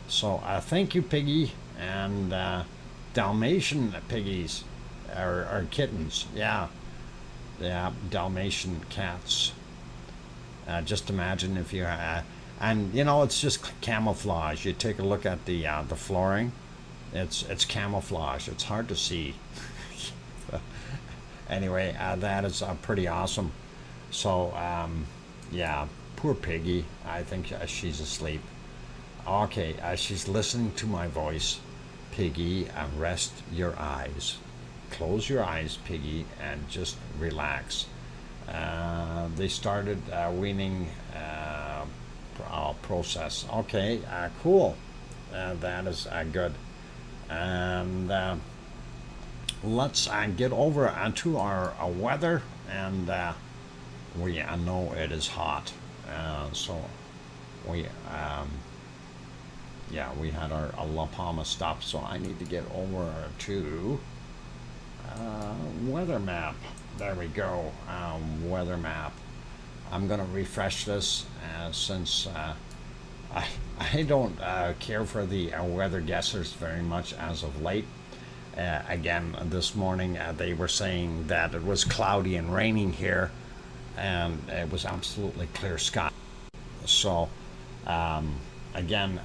So thank you, Piggy. And Dalmatian piggies, or kittens, yeah. Yeah, Dalmatian cats. Just imagine if you and you know, it's just camouflage. You take a look at the flooring. It's camouflage. It's hard to see. Anyway, that is pretty awesome. So yeah, poor Piggy. I think she's asleep. Okay, she's listening to my voice. Piggy, rest your eyes. Close your eyes, Piggy, and just relax. They started weaning process. Okay, cool. That is good. And let's get over to our weather. And we know it is hot. So we yeah, we had our La Palma stop. So I need to get over to weather map. There we go. Weather map. I'm gonna refresh this since I don't care for the weather guessers very much as of late. Again, this morning they were saying that it was cloudy and raining here, and it was absolutely clear sky. So again,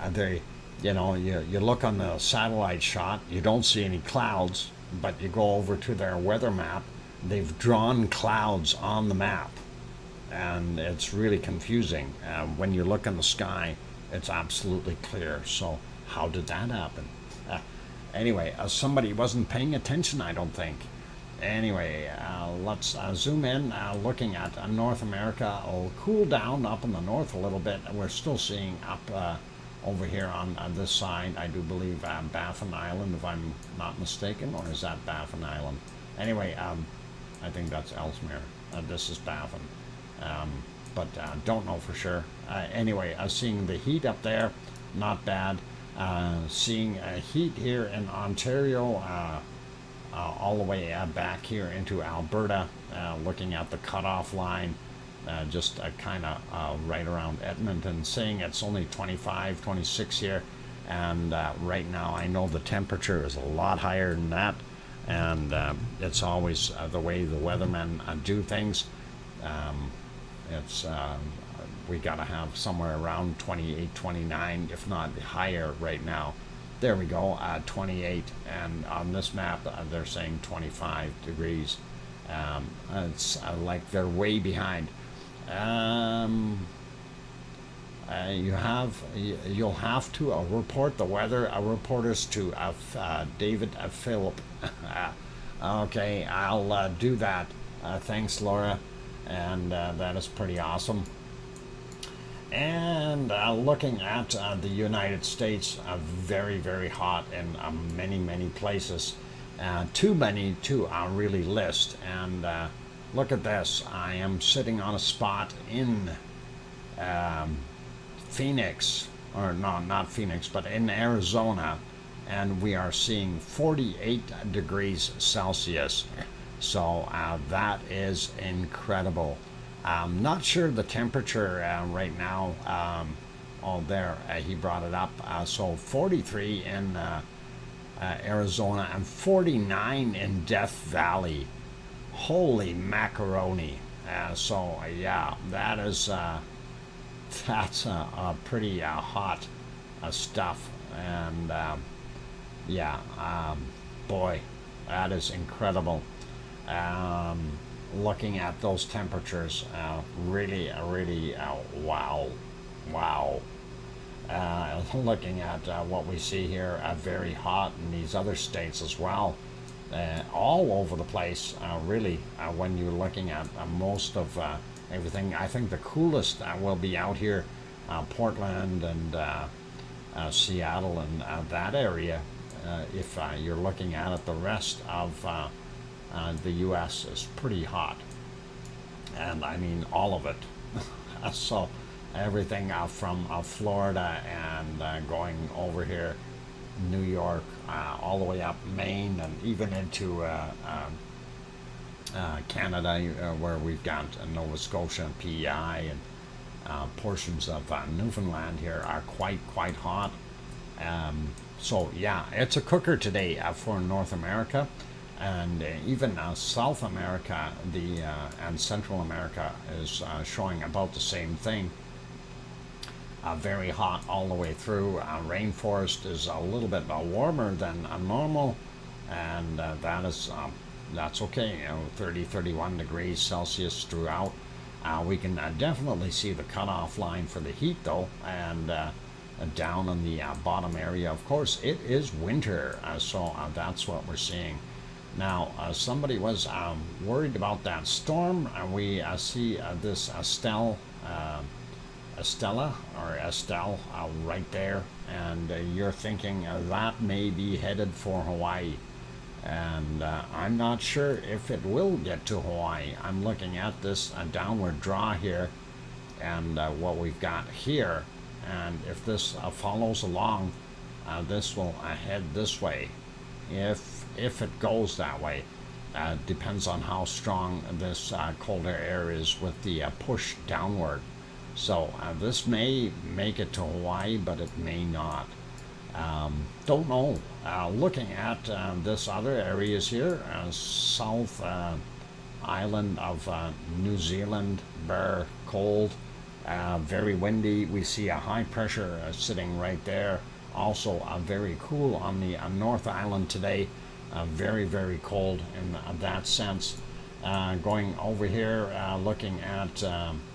you look on the satellite shot, you don't see any clouds. But you go over to their weather map, they've drawn clouds on the map, and it's really confusing. When you look in the sky, it's absolutely clear. So how did that happen? Anyway, somebody wasn't paying attention, I don't think. Anyway, let's zoom in, looking at North America. It'll cool down up in the north a little bit. We're still seeing up over here on this side, I do believe Baffin Island, if I'm not mistaken, or is that Baffin Island? Anyway, I think that's Ellesmere. This is Baffin, but don't know for sure. Anyway, seeing the heat up there, not bad. Seeing heat here in Ontario, all the way back here into Alberta, looking at the cutoff line, just kind of right around Edmonton, saying it's only 25, 26 here. And right now I know the temperature is a lot higher than that. And it's always the way the weathermen do things. It's we got to have somewhere around 28, 29, if not higher right now. There we go, 28, and on this map they're saying 25 degrees. It's like they're way behind. You'll have to report the weather reporters to David Phillip. Okay, I'll do that. Thanks, Laura, and that is pretty awesome. And looking at the United States, very, very hot in many places. Too many to really list. And look at this. I am sitting on a spot in Phoenix, or no, not Phoenix, but in Arizona. And we are seeing 48 degrees Celsius. So that is incredible. I'm not sure the temperature right now. Oh, there, he brought it up. So 43 in Arizona and 49 in Death Valley. Holy macaroni. So yeah, that is that's pretty hot stuff. And yeah, boy, that is incredible. Looking at those temperatures, really, wow. Looking at what we see here, very hot in these other states as well, all over the place, really, when you're looking at most of everything. I think the coolest will be out here, Portland and Seattle and that area. If you're looking at it, the rest of the U.S. is pretty hot, and I mean all of it. So everything from Florida and going over here, New York, all the way up Maine, and even into Canada, where we've got Nova Scotia and PEI, and portions of Newfoundland here are quite hot. So yeah, it's a cooker today for North America. And even South America, and Central America is showing about the same thing. Very hot all the way through. Rainforest is a little bit warmer than normal, and that's okay. 30, 31 degrees Celsius throughout. We can definitely see the cutoff line for the heat though, and down in the bottom area, of course, it is winter. So that's what we're seeing. Now, somebody was worried about that storm. We see this Estelle right there, and you're thinking that may be headed for Hawaii. And I'm not sure if it will get to Hawaii. I'm looking at this downward draw here, and what we've got here, and if this follows along, this will head this way. If it goes that way, depends on how strong this colder air is with the push downward. So this may make it to Hawaii, but it may not. Don't know. Looking at this other areas here, South Island of New Zealand, bare, cold, very windy. We see a high pressure sitting right there. Also very cool on the North Island today. Very cold in that sense. Going over here, looking at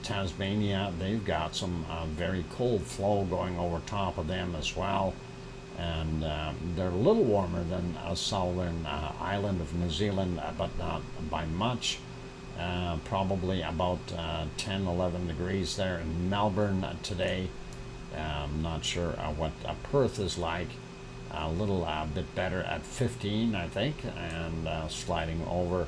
Tasmania, they've got some very cold flow going over top of them as well, and they're a little warmer than southern island of New Zealand, but not by much. Probably about 10, 11 degrees there in Melbourne today. I'm not sure what Perth is like. A little bit better at 15, I think, and sliding over.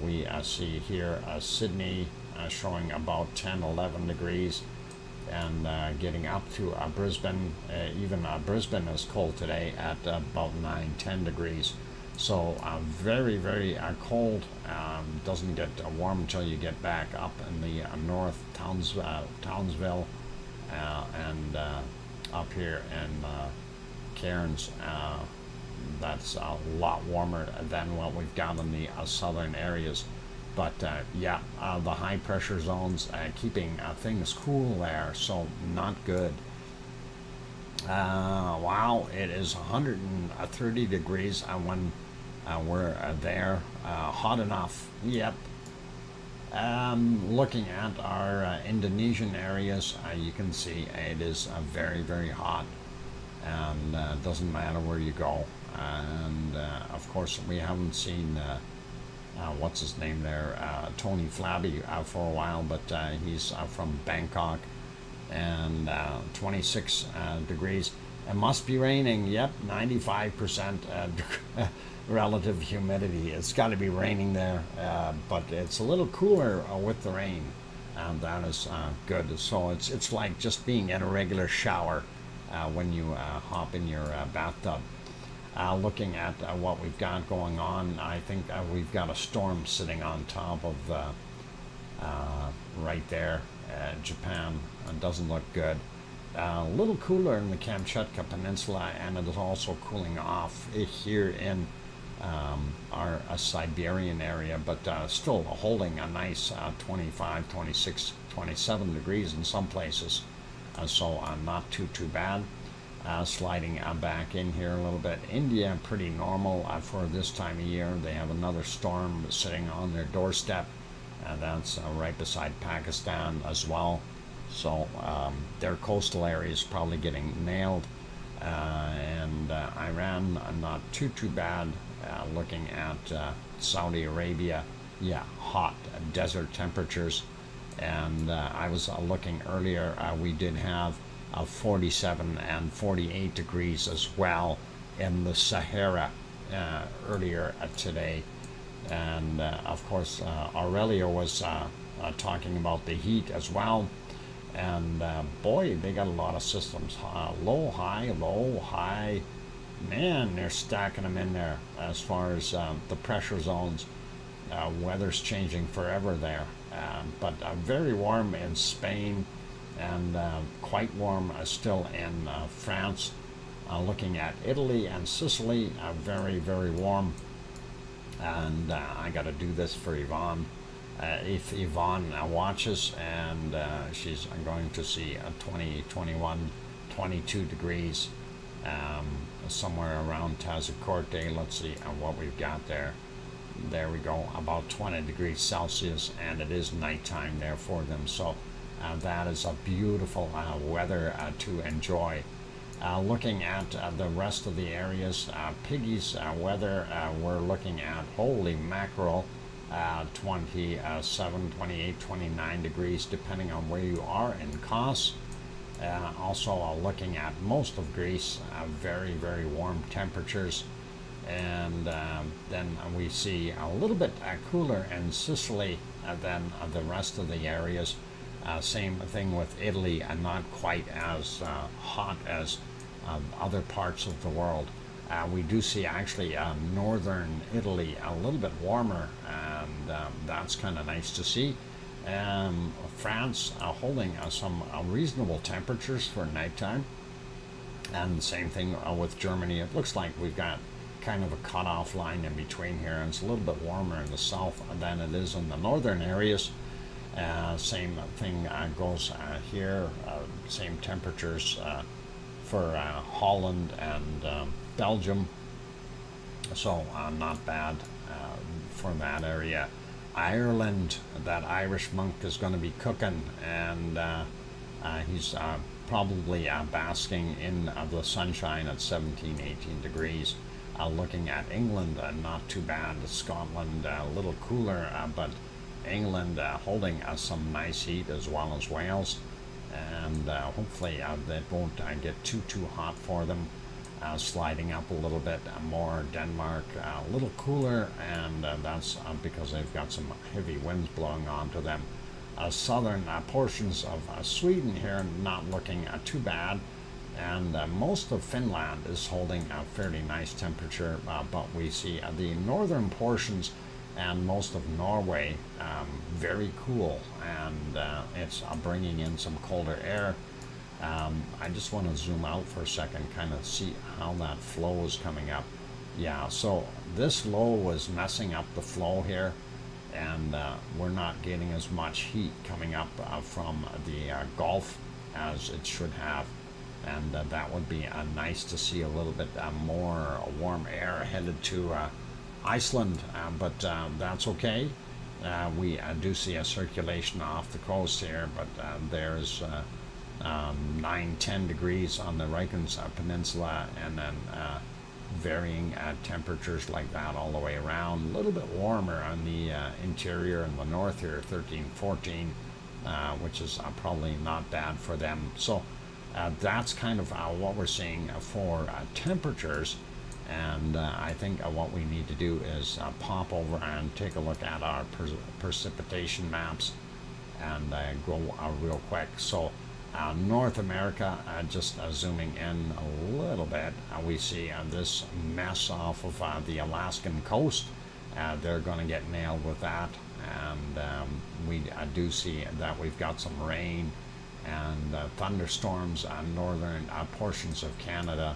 We see here Sydney showing about 10, 11 degrees. and getting up to Brisbane. Even Brisbane is cold today at about 9-10 degrees. So very, very cold. Doesn't get warm until you get back up in the north, Townsville, and up here in Cairns. That's a lot warmer than what we've got in the southern areas. But yeah, the high pressure zones keeping things cool there, so not good. Wow, it is 130 degrees when we're there. Hot enough, yep. Looking at our Indonesian areas, you can see it is very, very hot, and doesn't matter where you go. And of course, we haven't seen what's his name there, Tony Flabby, for a while, but he's from Bangkok, and 26 degrees. It must be raining. Yep, 95% relative humidity. It's got to be raining there, but it's a little cooler with the rain, and that is good. So it's like just being in a regular shower when you hop in your bathtub. Looking at what we've got going on, I think we've got a storm sitting on top of right there, Japan. It doesn't look good. A little cooler in the Kamchatka Peninsula, and it is also cooling off here in our Siberian area, but still holding a nice 25, 26, 27 degrees in some places. So not too bad. Sliding back in here a little bit. India, pretty normal for this time of year. They have another storm sitting on their doorstep, and that's right beside Pakistan as well. So their coastal area is probably getting nailed. And Iran, not too bad. Looking at Saudi Arabia, yeah, hot desert temperatures. And I was looking earlier, we did have 47 and 48 degrees as well in the Sahara earlier today. And of course, Aurelio was talking about the heat as well. And boy, they got a lot of systems. Low, high. Man, they're stacking them in there as far as the pressure zones. Weather's changing forever there. But very warm in Spain, and quite warm still in France. Looking at Italy and Sicily, very, very warm. And I got to do this for Yvonne. If Yvonne watches, and she's going to see 20, 21, 22 degrees somewhere around Tazacorte. Let's see what we've got there. There we go, about 20 degrees Celsius, and it is nighttime there for them. So that is a beautiful weather to enjoy. Looking at the rest of the areas, Piggy's weather, we're looking at, holy mackerel, 27, 28, 29 degrees, depending on where you are in Kos. Also looking at most of Greece, very, very warm temperatures. And then we see a little bit cooler in Sicily than the rest of the areas. Same thing with Italy, and not quite as hot as other parts of the world. We do see actually northern Italy a little bit warmer, and that's kind of nice to see. France holding some reasonable temperatures for nighttime. And same thing with Germany. It looks like we've got kind of a cutoff line in between here, and it's a little bit warmer in the south than it is in the northern areas. Same thing goes here, same temperatures for Holland and Belgium, so not bad for that area. Ireland, that Irish monk is going to be cooking, and he's probably basking in the sunshine at 17, 18 degrees. Looking at England, not too bad. Scotland, a little cooler, but England holding some nice heat, as well as Wales. And hopefully that won't get too hot for them. Sliding up a little bit more. Denmark, a little cooler, and that's because they've got some heavy winds blowing onto them. southern portions of Sweden here not looking too bad, and most of Finland is holding a fairly nice temperature, but we see the northern portions and most of Norway very cool, and it's bringing in some colder air. I just want to zoom out for a second, kind of see how that flow is coming up. Yeah, so this low was messing up the flow here, and we're not getting as much heat coming up from the Gulf as it should have, and that would be nice to see a little bit more warm air headed to Iceland, but that's okay. We do see a circulation off the coast here, but there's 9-10 degrees on the Reykjanes Peninsula, and then varying temperatures like that all the way around. A little bit warmer on the interior and the north here, 13-14, which is probably not bad for them. So that's kind of what we're seeing for temperatures. And I think what we need to do is pop over and take a look at our precipitation maps and go real quick. So North America, just zooming in a little bit, we see this mess off of the Alaskan coast. They're going to get nailed with that, and we do see that we've got some rain and thunderstorms on northern portions of Canada,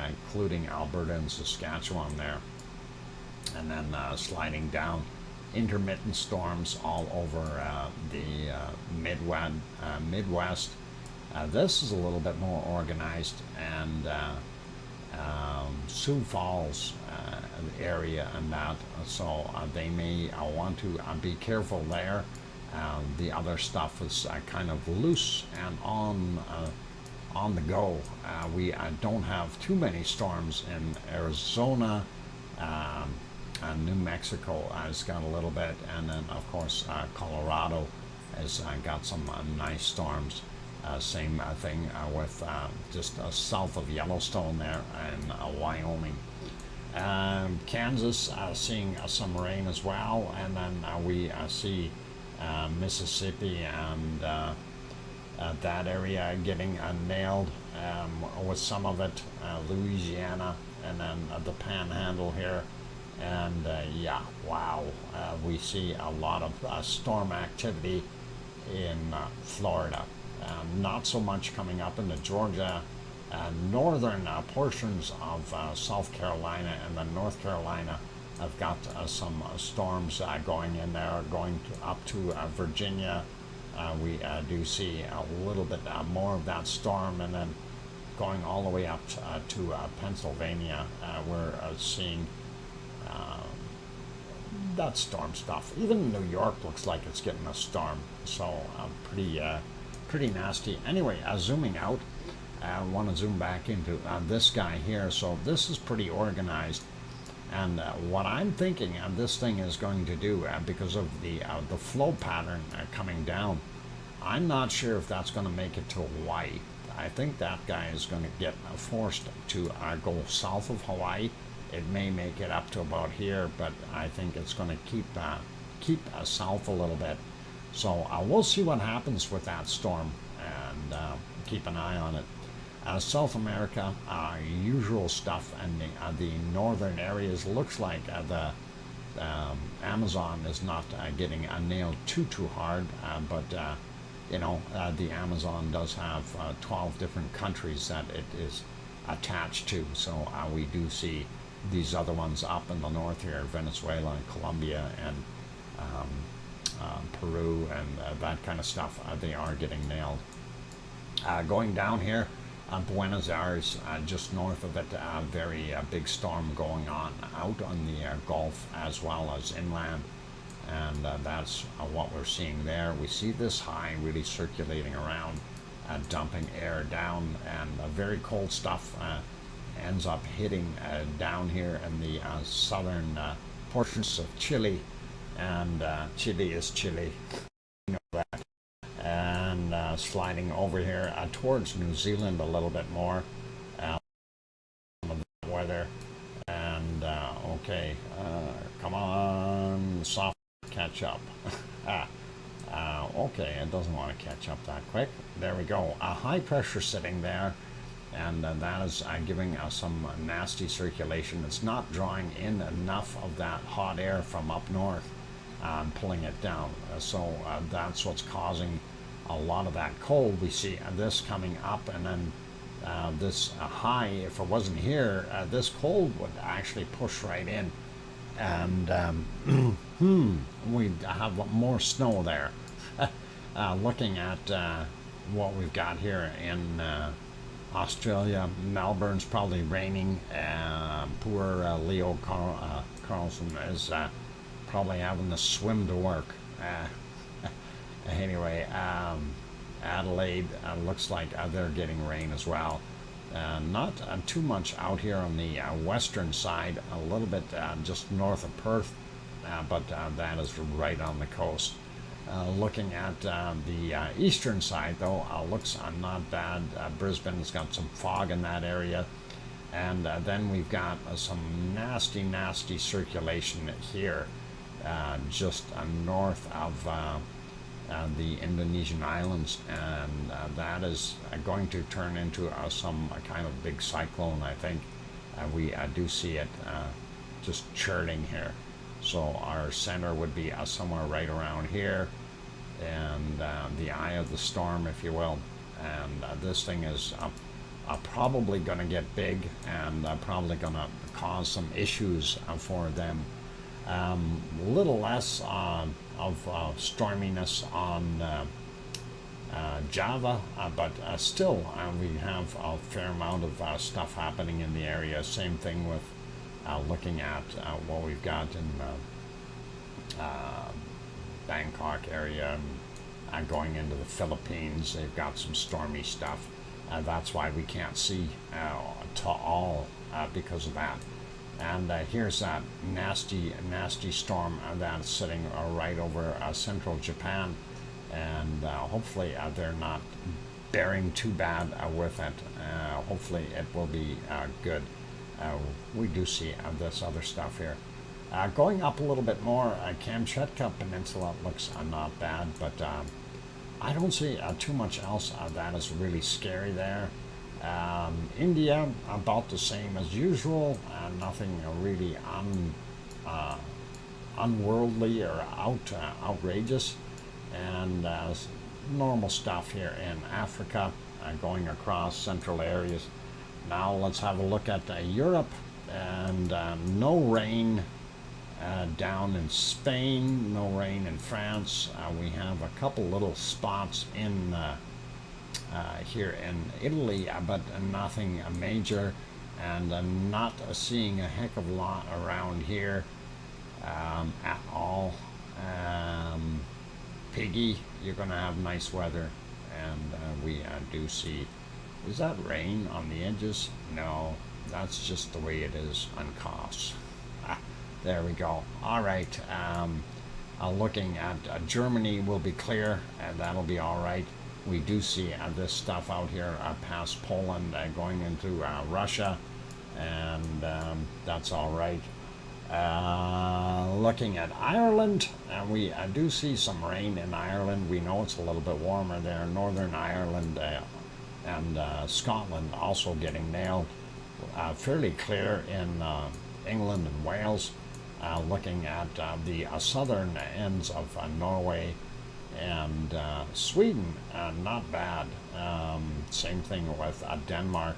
including Alberta and Saskatchewan there, and then sliding down intermittent storms all over the Midwest. This is a little bit more organized, and Sioux Falls area and that, so they may want to be careful there. The other stuff is kind of loose and on the go. We don't have too many storms in Arizona. New Mexico has got a little bit, and then of course Colorado has got some nice storms. Same thing with just south of Yellowstone there and Wyoming. Kansas seeing some rain as well, and then we see Mississippi and that area getting nailed with some of it, Louisiana, and then the Panhandle here. And yeah, wow, we see a lot of storm activity in Florida. Not so much coming up into Georgia. Northern portions of South Carolina and then North Carolina have got some storms going in there, going up to Virginia. We do see a little bit more of that storm, and then going all the way up to Pennsylvania. We're seeing that storm stuff. Even New York looks like it's getting a storm, so pretty nasty. Anyway, zooming out, I want to zoom back into this guy here. So this is pretty organized, and what I'm thinking this thing is going to do, because of the flow pattern coming down, I'm not sure if that's going to make it to Hawaii. I think that guy is going to get forced to go south of Hawaii. It may make it up to about here, but I think it's going to keep south a little bit. So we'll see what happens with that storm, and keep an eye on it. South America, usual stuff, and the northern areas looks like the Amazon is not getting nailed too hard, but you know, the Amazon does have 12 different countries that it is attached to. So we do see these other ones up in the north here, Venezuela and Colombia and Peru and that kind of stuff. They are getting nailed. Going down here, Buenos Aires, just north of it, very big storm going on out on the Gulf as well as inland, and that's what we're seeing there. We see this high really circulating around, dumping air down, and very cold stuff ends up hitting down here in the southern portions of Chile, and Chile is Chile, you know that, and sliding over here towards New Zealand a little bit more. Some of the weather, and okay, come on, soft catch up. Okay, it doesn't want to catch up that quick. There we go. A high pressure sitting there, and that is giving us some nasty circulation. It's not drawing in enough of that hot air from up north and pulling it down. So that's what's causing a lot of that cold. We see this coming up, and then this high, if it wasn't here, this cold would actually push right in. And we'd have more snow there. Looking at what we've got here in Australia, Melbourne's probably raining. Poor Leo Carlson is probably having to swim to work. Anyway, Adelaide looks like they're getting rain as well. Not too much out here on the western side, a little bit just north of Perth, but that is right on the coast. Looking at the eastern side, though, looks not bad. Brisbane's got some fog in that area. And then we've got some nasty circulation here, just north of the Indonesian islands, and that is going to turn into some kind of big cyclone, I think. We do see it just churning here. So our center would be somewhere right around here, and the eye of the storm, if you will. And this thing is probably going to get big, and probably going to cause some issues for them. A little less of storminess on Java, but still we have a fair amount of stuff happening in the area. Same thing with looking at what we've got in Bangkok area, going into the Philippines. They've got some stormy stuff. That's why we can't see to all because of that. And here's that nasty storm that's sitting right over central Japan, and hopefully they're not bearing too bad with it. Hopefully it will be good. We do see this other stuff here. Going up a little bit more, Kamchatka Peninsula looks not bad, but I don't see too much else that is really scary there. India, about the same as usual, nothing really unworldly or outrageous, and normal stuff here in Africa, going across central areas. Now let's have a look at Europe, and no rain down in Spain, no rain in France. We have a couple little spots in here in Italy, but nothing major, and not seeing a heck of a lot around here at all. Piggy, you're going to have nice weather, and we do see, is that rain on the edges? No, that's just the way it is on costs. There we go. All right, looking at Germany will be clear, and that'll be all right. We do see this stuff out here past Poland, going into Russia, and that's all right. Looking at Ireland, we do see some rain in Ireland. We know it's a little bit warmer there. Northern Ireland and Scotland also getting nailed. Fairly clear in England and Wales. Looking at the southern ends of Norway and Sweden, not bad. Same thing with Denmark.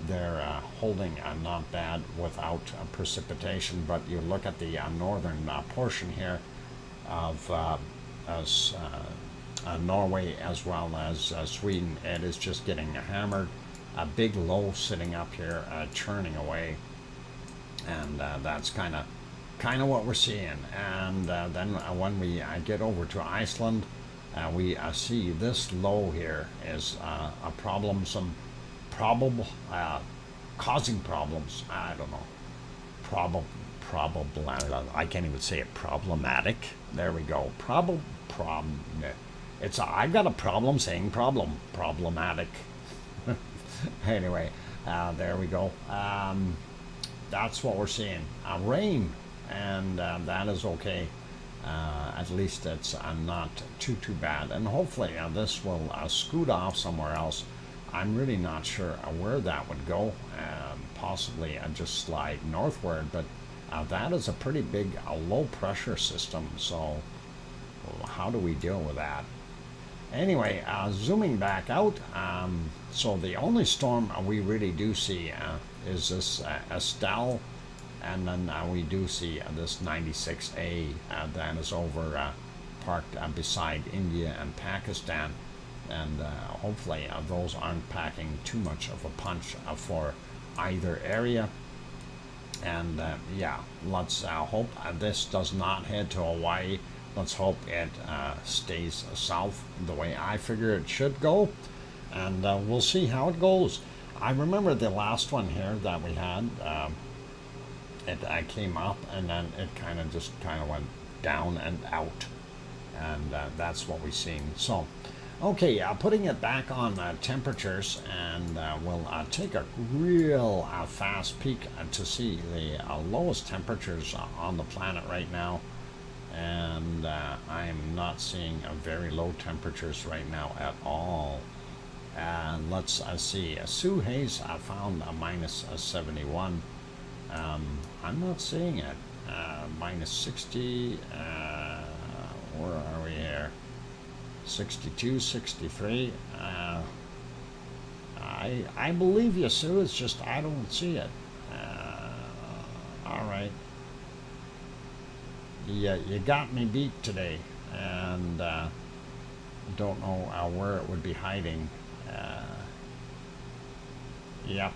They're holding not bad without precipitation, but you look at the northern portion here of Norway as well as Sweden. It is just getting hammered. A big low sitting up here, churning away, and that's kind of what we're seeing. And then when we get over to Iceland, we see this low here is a problem, causing problems. I don't know. I can't even say it. Problematic. There we go. I've got a problem saying problem. Problematic. Anyway, there we go. That's what we're seeing. Rain, and that is okay. At least it's not too bad, and hopefully this will scoot off somewhere else. I'm really not sure where that would go. Possibly just slide northward, but that is a pretty big low pressure system, so how do we deal with that? Anyway, zooming back out, so the only storm we really do see is this Estelle, and then we do see this 96A that is over parked beside India and Pakistan, and hopefully those aren't packing too much of a punch for either area. And yeah, let's hope this does not head to Hawaii. Let's hope it stays south the way I figure it should go, and we'll see how it goes. I remember the last one here that we had, it came up and then it kind of went down and out, and that's what we've seen. So okay, putting it back on temperatures, and we'll take a real fast peek to see the lowest temperatures on the planet right now. And I'm not seeing very low temperatures right now at all. And let's see, Sue Hayes found a minus 71. I'm not seeing it. Minus 60, where are we here? 62, 63. I believe you, Sue, it's just I don't see it. All right. Yeah, you got me beat today, and don't know where it would be hiding. Yep,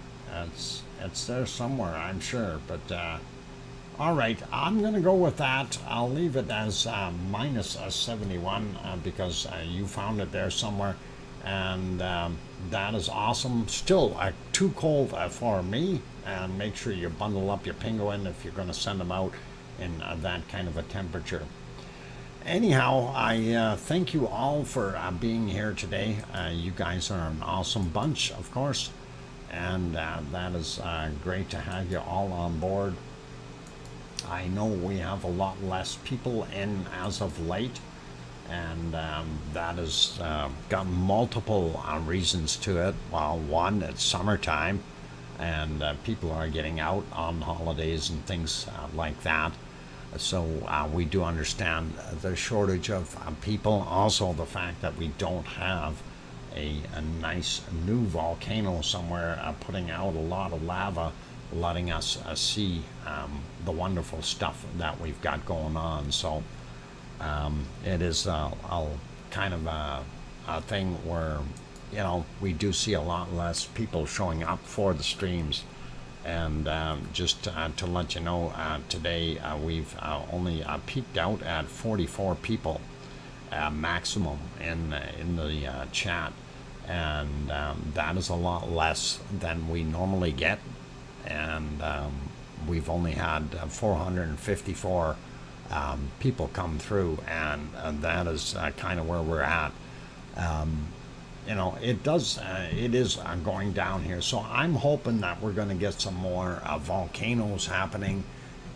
it's there somewhere, I'm sure. But all right, I'm gonna go with that. I'll leave it as minus 71 because you found it there somewhere, and that is awesome. Still too cold for me. And make sure you bundle up your penguin if you're going to send them out in that kind of a temperature. Anyhow, I thank you all for being here today. You guys are an awesome bunch, of course, and that is great to have you all on board. I know we have a lot less people in as of late, and that has got multiple reasons to it. Well, one, it's summertime, and people are getting out on holidays and things like that. So we do understand the shortage of people. Also, the fact that we don't have a nice new volcano somewhere putting out a lot of lava, letting us see the wonderful stuff that we've got going on. So it is a kind of a thing where, you know, we do see a lot less people showing up for the streams. And just to let you know, today we've only peaked out at 44 people maximum in the chat, and that is a lot less than we normally get. And we've only had 454 people come through, and that is kind of where we're at. You know, it is going down here, so I'm hoping that we're going to get some more volcanoes happening,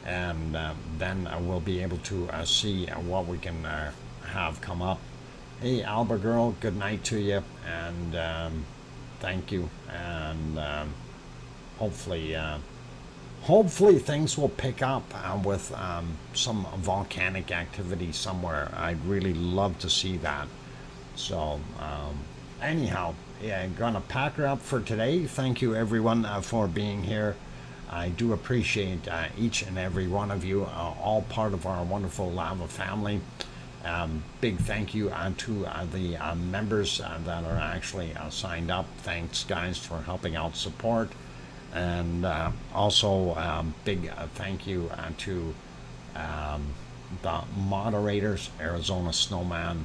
and then we'll be able to see what we can have come up. Hey, Alba girl, good night to you, and thank you, and hopefully things will pick up with some volcanic activity somewhere. I'd really love to see that. So anyhow, yeah, gonna pack her up for today. Thank you everyone for being here. I do appreciate each and every one of you, all part of our wonderful lava family. Big thank you to the members that are actually signed up. Thanks guys for helping out support, and also big thank you to the moderators, Arizona Snowman,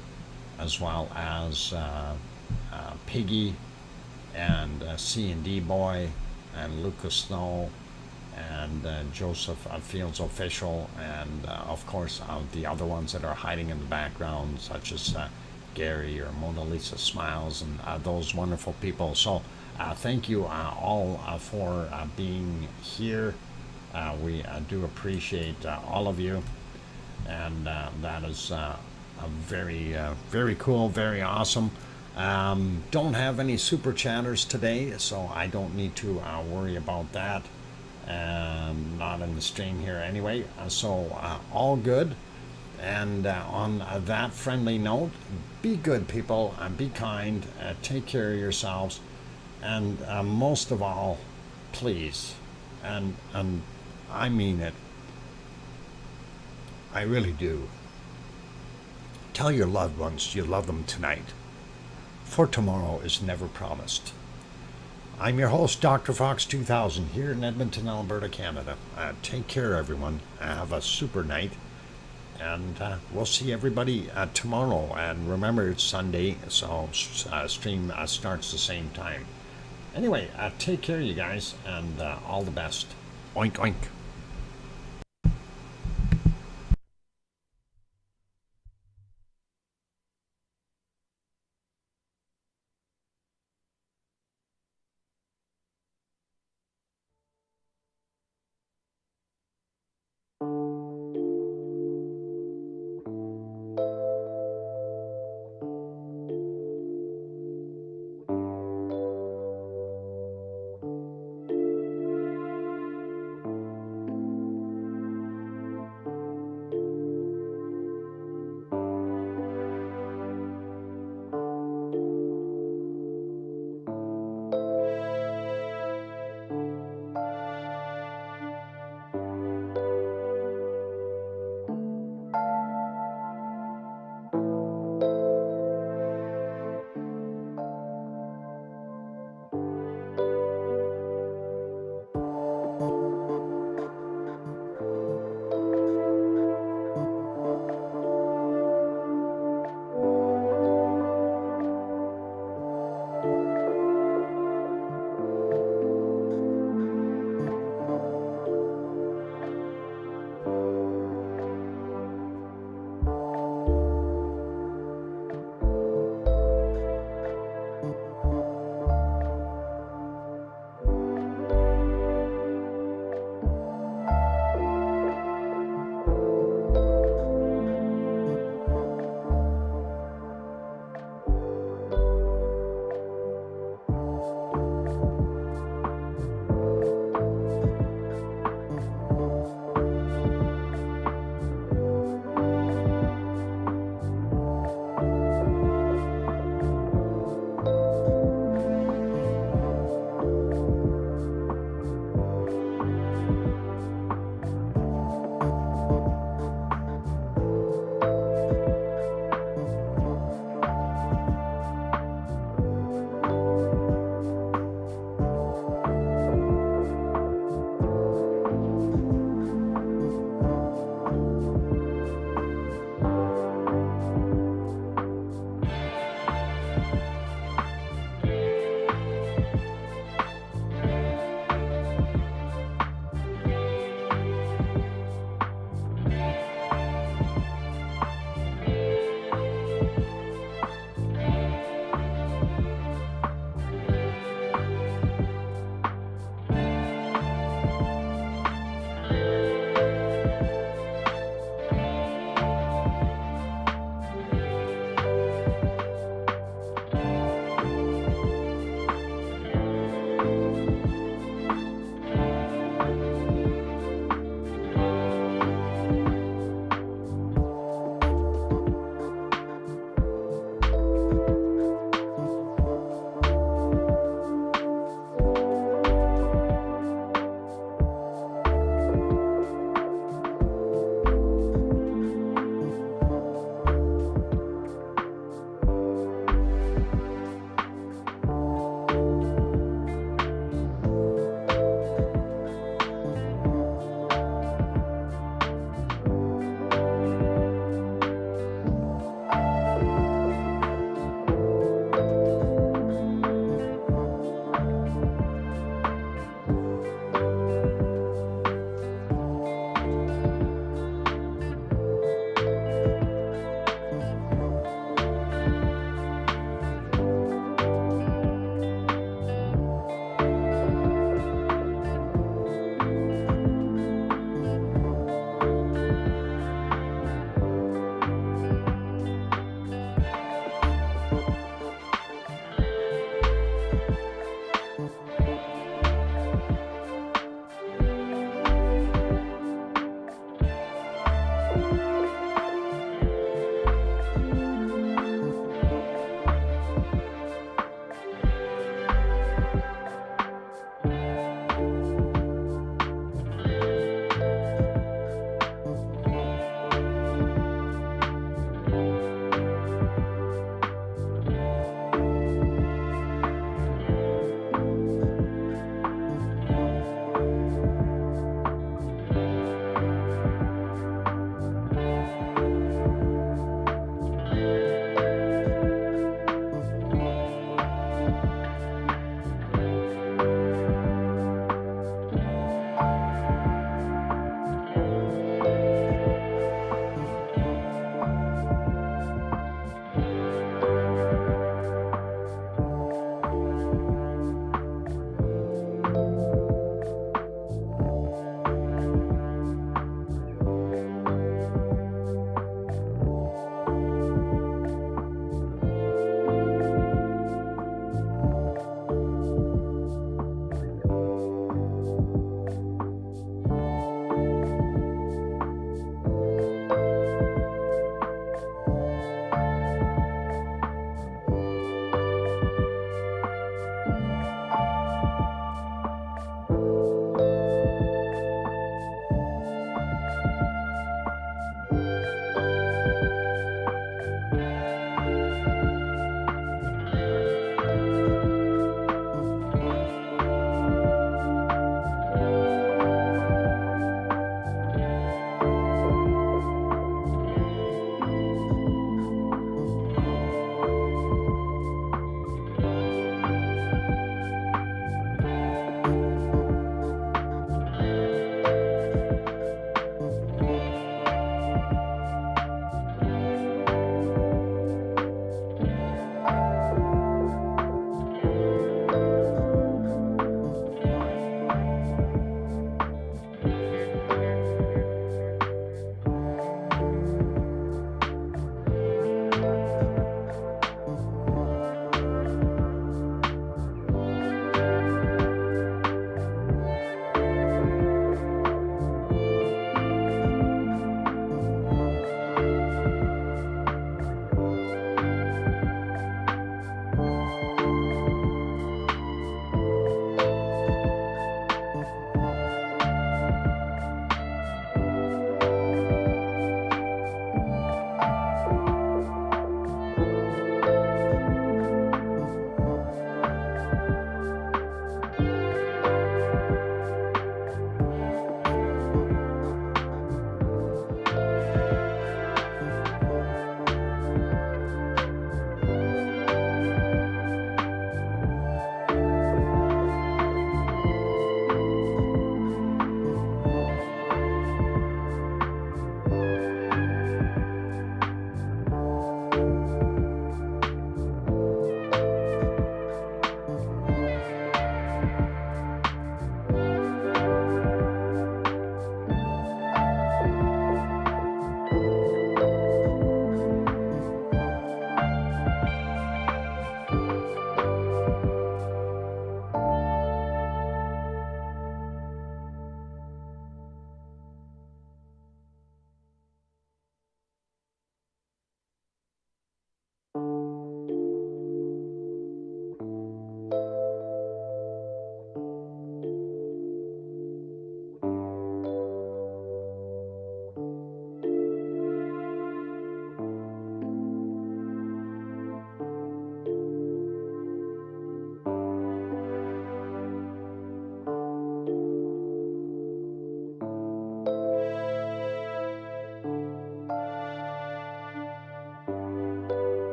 as well as Piggy and C&D Boy and Lucas Snow and Joseph Fields Official, and of course the other ones that are hiding in the background, such as Gary or Mona Lisa Smiles, and those wonderful people. So thank you all for being here. We do appreciate all of you. and that is a very cool, very awesome. Don't have any super chatters today, so I don't need to worry about that. Not in the stream here anyway, so all good. And on that friendly note, be good, people, be kind, take care of yourselves, and most of all, please, and I mean it, I really do, tell your loved ones you love them tonight, for tomorrow is never promised. I'm your host, DrFox2000, here in Edmonton, Alberta, Canada. Take care, everyone. Have a super night. And we'll see everybody tomorrow. And remember, it's Sunday, so stream starts the same time. Anyway, take care, you guys, and all the best. Oink, oink.